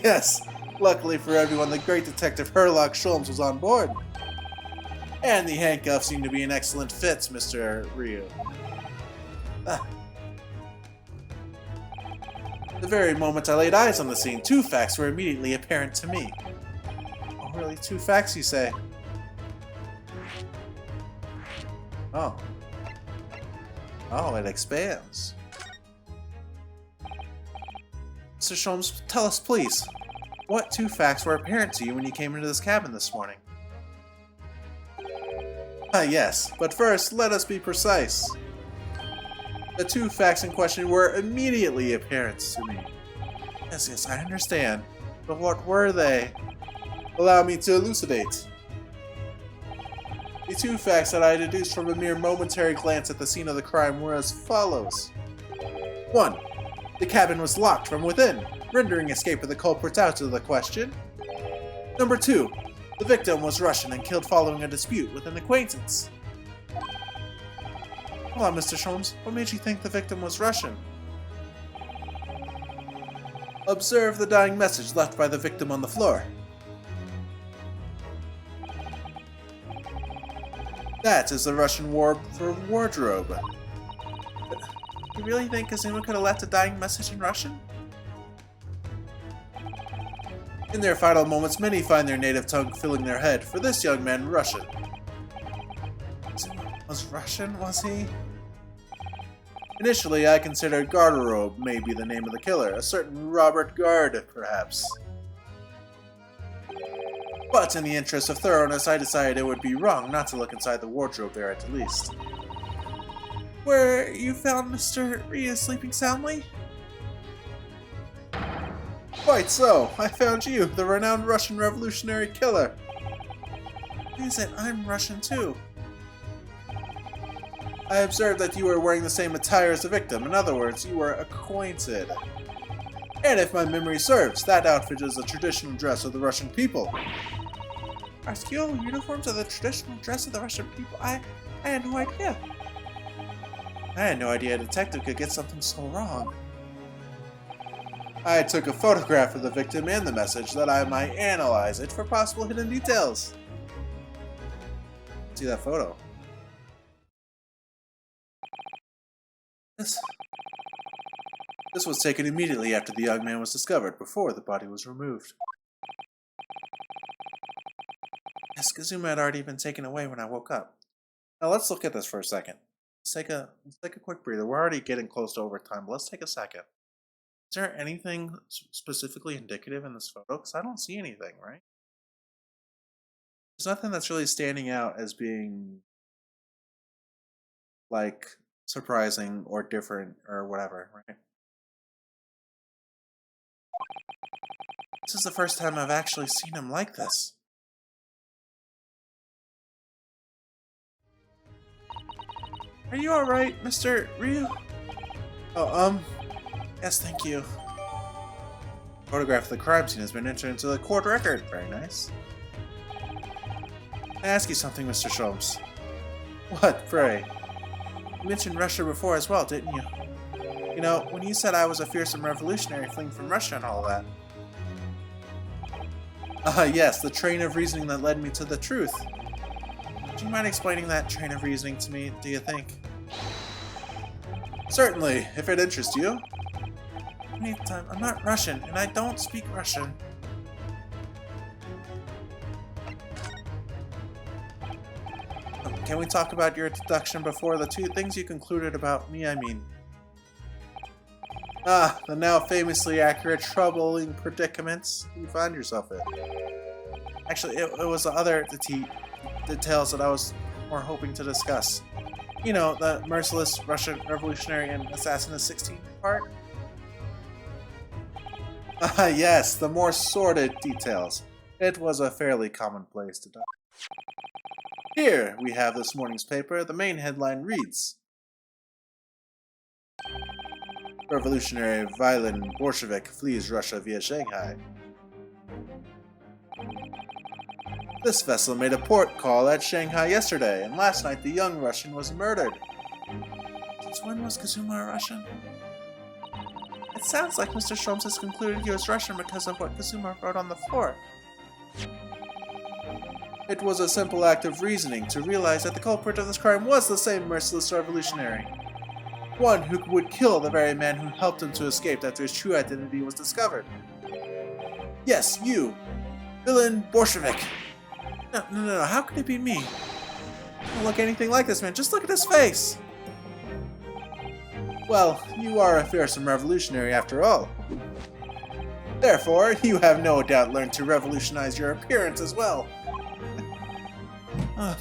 Yes, luckily for everyone, the great detective Herlock Sholmes was on board. And the handcuffs seem to be an excellent fit, Mr. Ryu. The very moment I laid eyes on the scene, two facts were immediately apparent to me. Oh, really? Two facts, you say? Oh. Oh, it expands. Mr. Sholmes, tell us, please. What two facts were apparent to you when you came into this cabin this morning? Yes, but first, let us be precise. The two facts in question were immediately apparent to me. Yes, I understand. But what were they? Allow me to elucidate. The two facts that I deduced from a mere momentary glance at the scene of the crime were as follows. 1. The cabin was locked from within, rendering escape of the culprit out of the question. Number 2. The victim was Russian and killed following a dispute with an acquaintance. Hold on, Mr. Sholmes. What made you think the victim was Russian? Observe the dying message left by the victim on the floor. That is the Russian word for wardrobe. You really think Kazuma could have left a dying message in Russian? In their final moments, many find their native tongue filling their head. For this young man, Russian. Kazuma was Russian, was he? Initially, I considered Garderobe may be the name of the killer, a certain Robert Guard, perhaps. But in the interest of thoroughness, I decided it would be wrong not to look inside the wardrobe there at the least. Where you found Mr. Rhea sleeping soundly? Quite so. I found you, the renowned Russian revolutionary killer. Is it? I'm Russian too. I observed that you were wearing the same attire as the victim. In other words, you were acquainted. And if my memory serves, that outfit is the traditional dress of the Russian people. Our skill uniforms are the traditional dress of the Russian people? I had no idea. I had no idea a detective could get something so wrong. I took a photograph of the victim and the message that I might analyze it for possible hidden details. See that photo? This was taken immediately after the young man was discovered, before the body was removed. Yes, Kazuma had already been taken away when I woke up. Now let's look at this for a second. Let's take a quick breather. We're already getting close to overtime, but let's take a second. Is there anything specifically indicative in this photo? Because I don't see anything, right? There's nothing that's really standing out as being, like, surprising or different or whatever, right? This is the first time I've actually seen him like this. Are you alright, Mr. Ryu? Oh, yes, thank you. Photograph of the crime scene has been entered into the court record. Very nice. Can I ask you something, Mr. Sholmes? What, pray? You mentioned Russia before as well, didn't you? You know, when you said I was a fearsome revolutionary fleeing from Russia and all that. Yes, the train of reasoning that led me to the truth. Do you mind explaining that train of reasoning to me, do you think? Certainly, if it interests you. Anytime. I'm not Russian, and I don't speak Russian. Can we talk about your deduction before the two things you concluded about me, I mean? Ah, the now famously accurate troubling predicaments you find yourself in. Actually, it was the other details that I was more hoping to discuss. You know, the merciless Russian revolutionary and assassin of 16 part? Yes, the more sordid details. It was a fairly commonplace deduction. Here we have this morning's paper. The main headline reads, Revolutionary violin Bolshevik flees Russia via Shanghai. This vessel made a port call at Shanghai yesterday, and last night the young Russian was murdered. Since when was Kazuma a Russian? It sounds like Mr. Sholmes has concluded he was Russian because of what Kazuma wrote on the floor. It was a simple act of reasoning to realize that the culprit of this crime was the same merciless revolutionary. One who would kill the very man who helped him to escape after his true identity was discovered. Yes, you! Villain Bolshevik! No, how could it be me? I don't look anything like this man, just look at his face! Well, you are a fearsome revolutionary after all. Therefore, you have no doubt learned to revolutionize your appearance as well.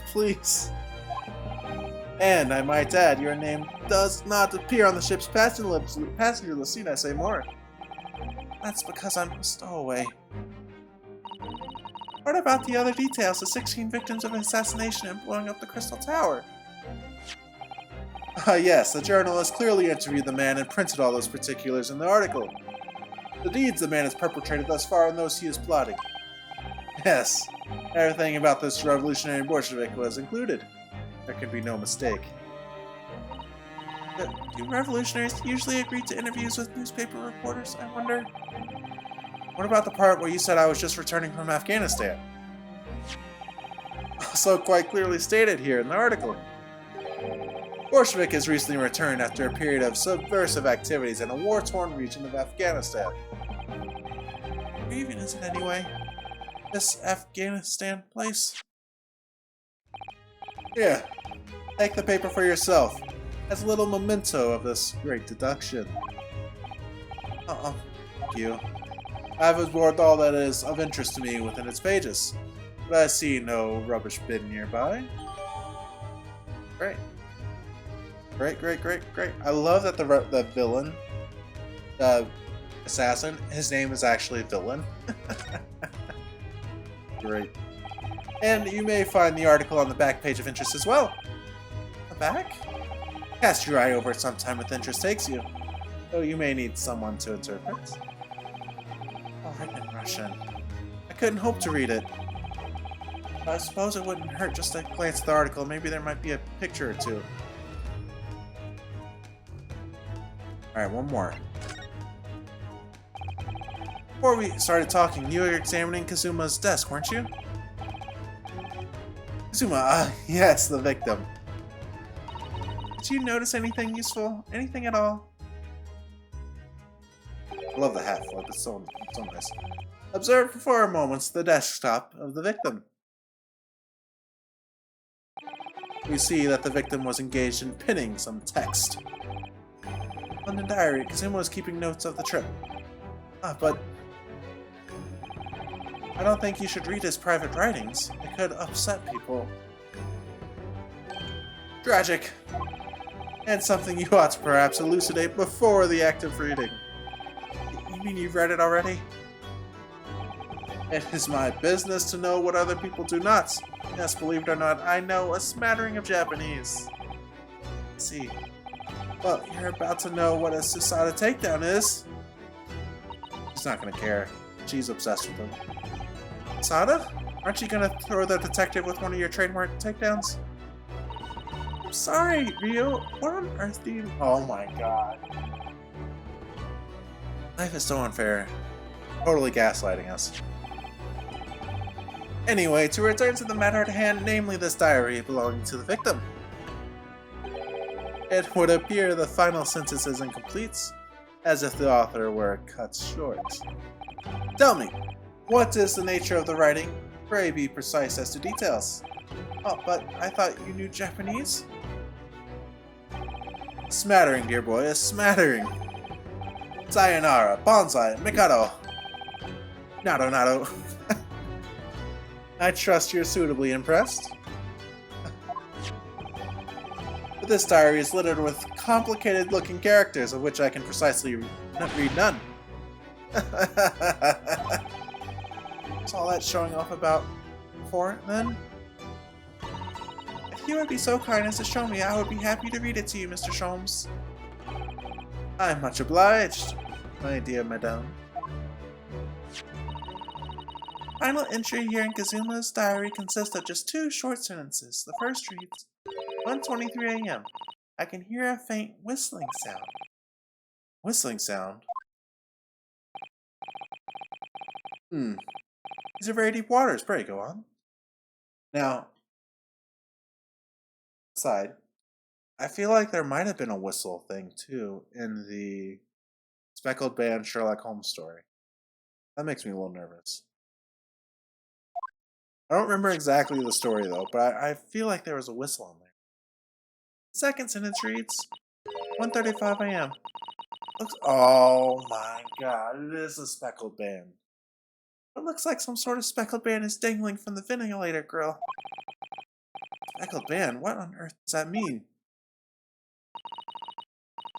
Please. And I might add, your name does not appear on the ship's passenger list. Need I say more? That's because I'm a stowaway. What about the other details? The 16 victims of assassination and blowing up the Crystal Tower? Yes, the journalist clearly interviewed the man and printed all those particulars in the article. The deeds the man has perpetrated thus far and those he is plotting. Yes, everything about this revolutionary Bolshevik was included. There can be no mistake. But do revolutionaries usually agree to interviews with newspaper reporters, I wonder? What about the part where you said I was just returning from Afghanistan? Also quite clearly stated here in the article. Bolshevik has recently returned after a period of subversive activities in a war-torn region of Afghanistan. Where even is it anyway? This Afghanistan place? Here, take the paper for yourself, as a little memento of this great deduction. Thank you. I've absorbed all that is of interest to me within its pages, but I see no rubbish bin nearby. Great. Great. I love that the villain, the assassin, his name is actually Villain. Great. And you may find the article on the back page of interest as well. The back? Cast your eye over it sometime if interest takes you, though you may need someone to interpret. All written in Russian. I couldn't hope to read it. But I suppose it wouldn't hurt just to glance at the article. Maybe there might be a picture or two. Alright, one more. Before we started talking, you were examining Kazuma's desk, weren't you? Kazuma, yes, the victim. Did you notice anything useful? Anything at all? I love the hat flip, it's so nice. Observe for a moment the desktop of the victim. We see that the victim was engaged in pinning some text. On the diary, Kazuma was keeping notes of the trip. But I don't think you should read his private writings. It could upset people. Tragic. And something you ought to perhaps elucidate before the act of reading. You mean you've read it already? It is my business to know what other people do not. Yes, believe it or not, I know a smattering of Japanese. Let's see. Well, you're about to know what a Suisada takedown is. She's not gonna care. She's obsessed with him. Sada? Aren't you gonna throw the detective with one of your trademark takedowns? I'm sorry, Ryo. What on earth do you... Oh my god. Life is so unfair. Totally gaslighting us. Anyway, to return to the matter at hand, namely this diary belonging to the victim. It would appear the final sentence is incomplete, as if the author were cut short. Tell me, what is the nature of the writing? Pray be precise as to details. Oh, but I thought you knew Japanese? Smattering, dear boy, a smattering. Sayonara, bonsai, mikado. Nado. I trust you're suitably impressed. But this diary is littered with complicated-looking characters, of which I can precisely read none. What's all that showing off about for, then? If you would be so kind as to show me, I would be happy to read it to you, Mr. Sholmes. I'm much obliged, my dear madame. Final entry here in Kazuma's diary consists of just 2 short sentences. The first reads, 1:23 a.m. I can hear a faint whistling sound. Whistling sound? These are very deep waters. Pray go on. Now, aside, I feel like there might have been a whistle thing too in the Speckled Band Sherlock Holmes story. That makes me a little nervous. I don't remember exactly the story though, but I feel like there was a whistle in there. The second sentence reads, 1:35 a.m. Looks. Oh my god, it is a speckled band. It looks like some sort of speckled band is dangling from the ventilator grill. Speckled band? What on earth does that mean?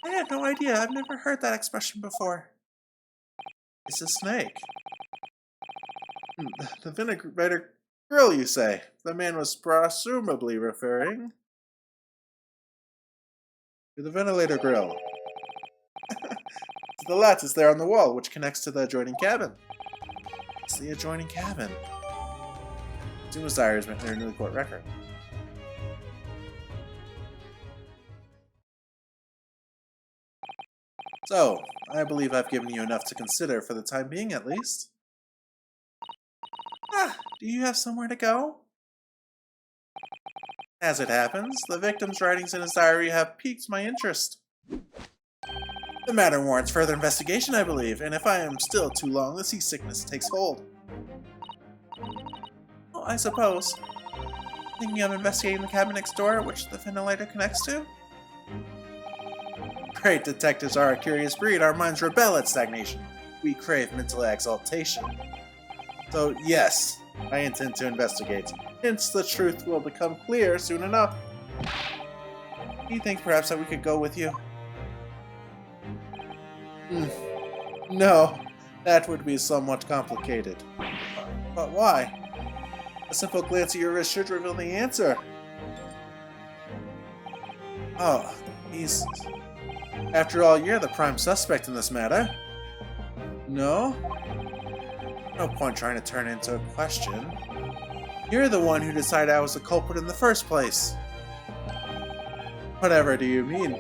I had no idea. I've never heard that expression before. It's a snake. The ventilator grill, you say? The man was presumably referring to the ventilator grill. The lattice there on the wall, which connects to the adjoining cabin. It's the adjoining cabin. Zuma's diary is their newly court record. So, I believe I've given you enough to consider for the time being, at least. Do you have somewhere to go? As it happens, the victim's writings in his diary have piqued my interest. The matter warrants further investigation, I believe, and if I am still too long, the seasickness takes hold. Well, I suppose. Thinking of investigating the cabin next door, which the ventilator connects to? Great detectives are a curious breed. Our minds rebel at stagnation. We crave mental exaltation. So, yes, I intend to investigate. Hence, the truth will become clear soon enough. Do you think perhaps that we could go with you? No, that would be somewhat complicated. But why? A simple glance at your wrist should reveal the answer. Oh, he's... After all, you're the prime suspect in this matter. No? No point trying to turn it into a question. You're the one who decided I was the culprit in the first place. Whatever do you mean?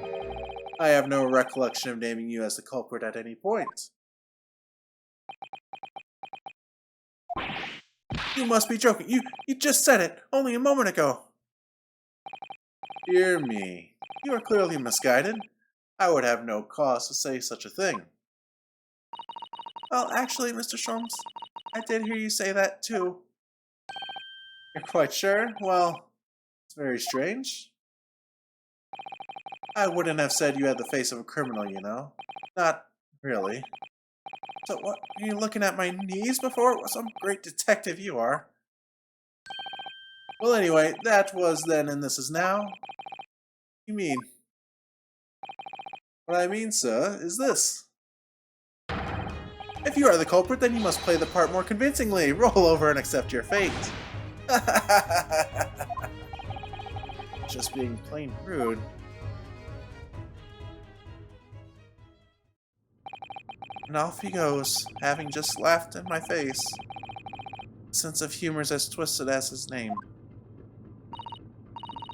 I have no recollection of naming you as the culprit at any point. You must be joking. You just said it only a moment ago. Dear me. You are clearly misguided. I would have no cause to say such a thing. Well, actually, Mr. Sholmes, I did hear you say that too. You're quite sure? Well, it's very strange. I wouldn't have said you had the face of a criminal, you know. Not really. So what, are you looking at my knees before? Some great detective you are. Well, anyway, that was then and this is now. What do you mean? What I mean, sir, is this. If you are the culprit, then you must play the part more convincingly. Roll over and accept your fate. Just being plain rude. And off he goes, having just laughed in my face. A sense of humor is as twisted as his name.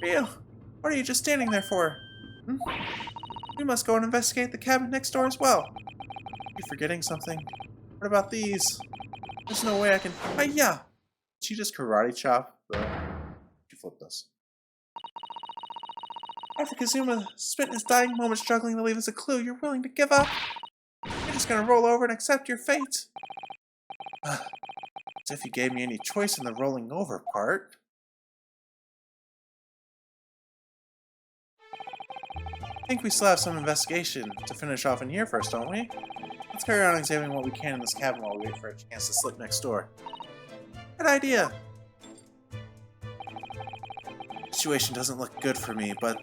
Rio, what are you just standing there for? We must go and investigate the cabin next door as well. You're forgetting something. What about these? There's no way I can... Hi-ya! Did she just karate chop the... She flipped us. After Kazuma spent his dying moments struggling to leave us a clue, you're willing to give up? You're just gonna roll over and accept your fate. As if you gave me any choice in the rolling over part. I think we still have some investigation to finish off in here first, don't we? Let's carry on examining what we can in this cabin while we wait for a chance to slip next door. Good idea! The situation doesn't look good for me, but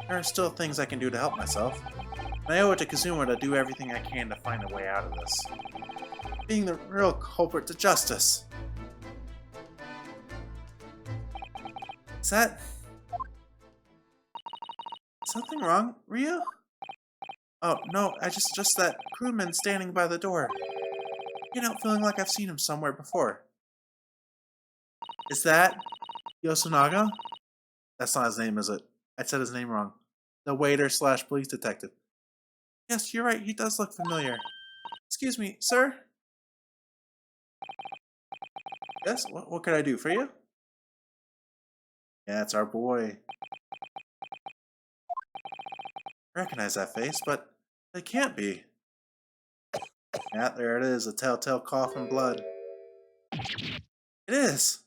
there are still things I can do to help myself. And I owe it to Kazuma to do everything I can to find a way out of this. Being the real culprit to justice. Is that... something wrong, Ryu? Oh, no, just that crewman standing by the door. You know, feeling like I've seen him somewhere before. Is that Yosunaga? That's not his name, is it? I said his name wrong. The waiter / police detective. Yes, you're right, he does look familiar. Excuse me, sir? Yes, what could I do for you? Yeah, it's our boy. I recognize that face, but it can't be. Yeah, there it is, a telltale cough and blood. It is!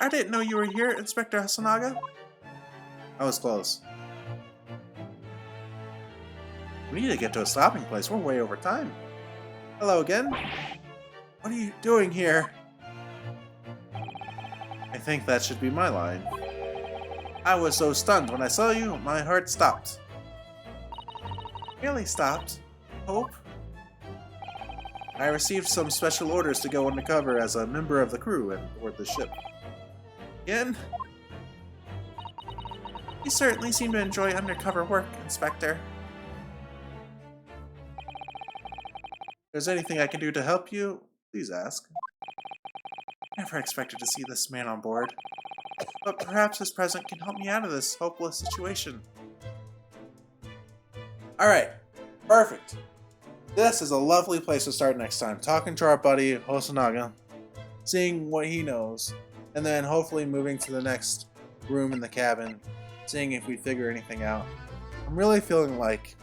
I didn't know you were here, Inspector Hasanaga. I was close. We need to get to a stopping place, we're way over time. Hello again? What are you doing here? I think that should be my line. I was so stunned when I saw you, my heart stopped. Really stopped? Hope? I received some special orders to go undercover as a member of the crew and board the ship. Again? You certainly seem to enjoy undercover work, Inspector. If there's anything I can do to help you, please ask. Never expected to see this man on board. But perhaps his presence can help me out of this hopeless situation. Alright, perfect. This is a lovely place to start next time. Talking to our buddy Hosonaga, seeing what he knows, and then hopefully moving to the next room in the cabin, seeing if we'd figure anything out. I'm really feeling like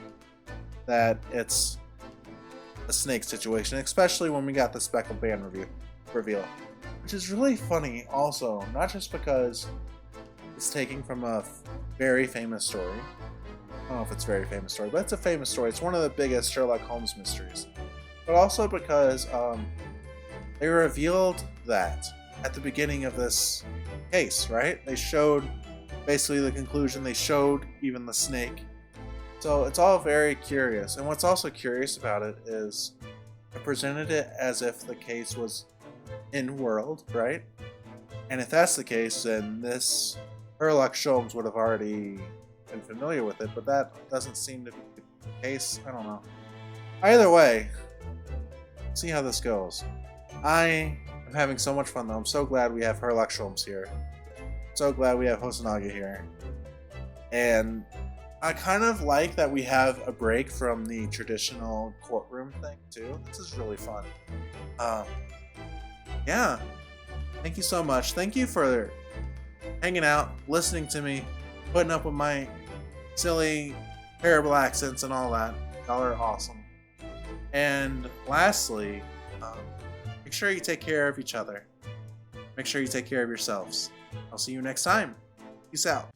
that it's a snake situation, especially when we got the speckled band reveal. Which is really funny also, not just because it's taken from a very famous story. I don't know if it's a very famous story, but it's a famous story. It's one of the biggest Sherlock Holmes mysteries. But also because they revealed that at the beginning of this case, right? They showed basically the conclusion. They showed even the snake. So it's all very curious. And what's also curious about it is it presented it as if the case was in-world, right? And if that's the case, then this Herlock Sholmes would have already been familiar with it, but that doesn't seem to be the case. I don't know. Either way, see how this goes. I am having so much fun though. I'm so glad we have Herlock Sholmes here. So glad we have Hosonaga here. And I kind of like that we have a break from the traditional courtroom thing too. This is really fun. Yeah. Thank you so much. Thank you for hanging out, listening to me, putting up with my silly, terrible accents and all that. Y'all are awesome. And lastly, make sure you take care of each other. Make sure you take care of yourselves. I'll see you next time. Peace out.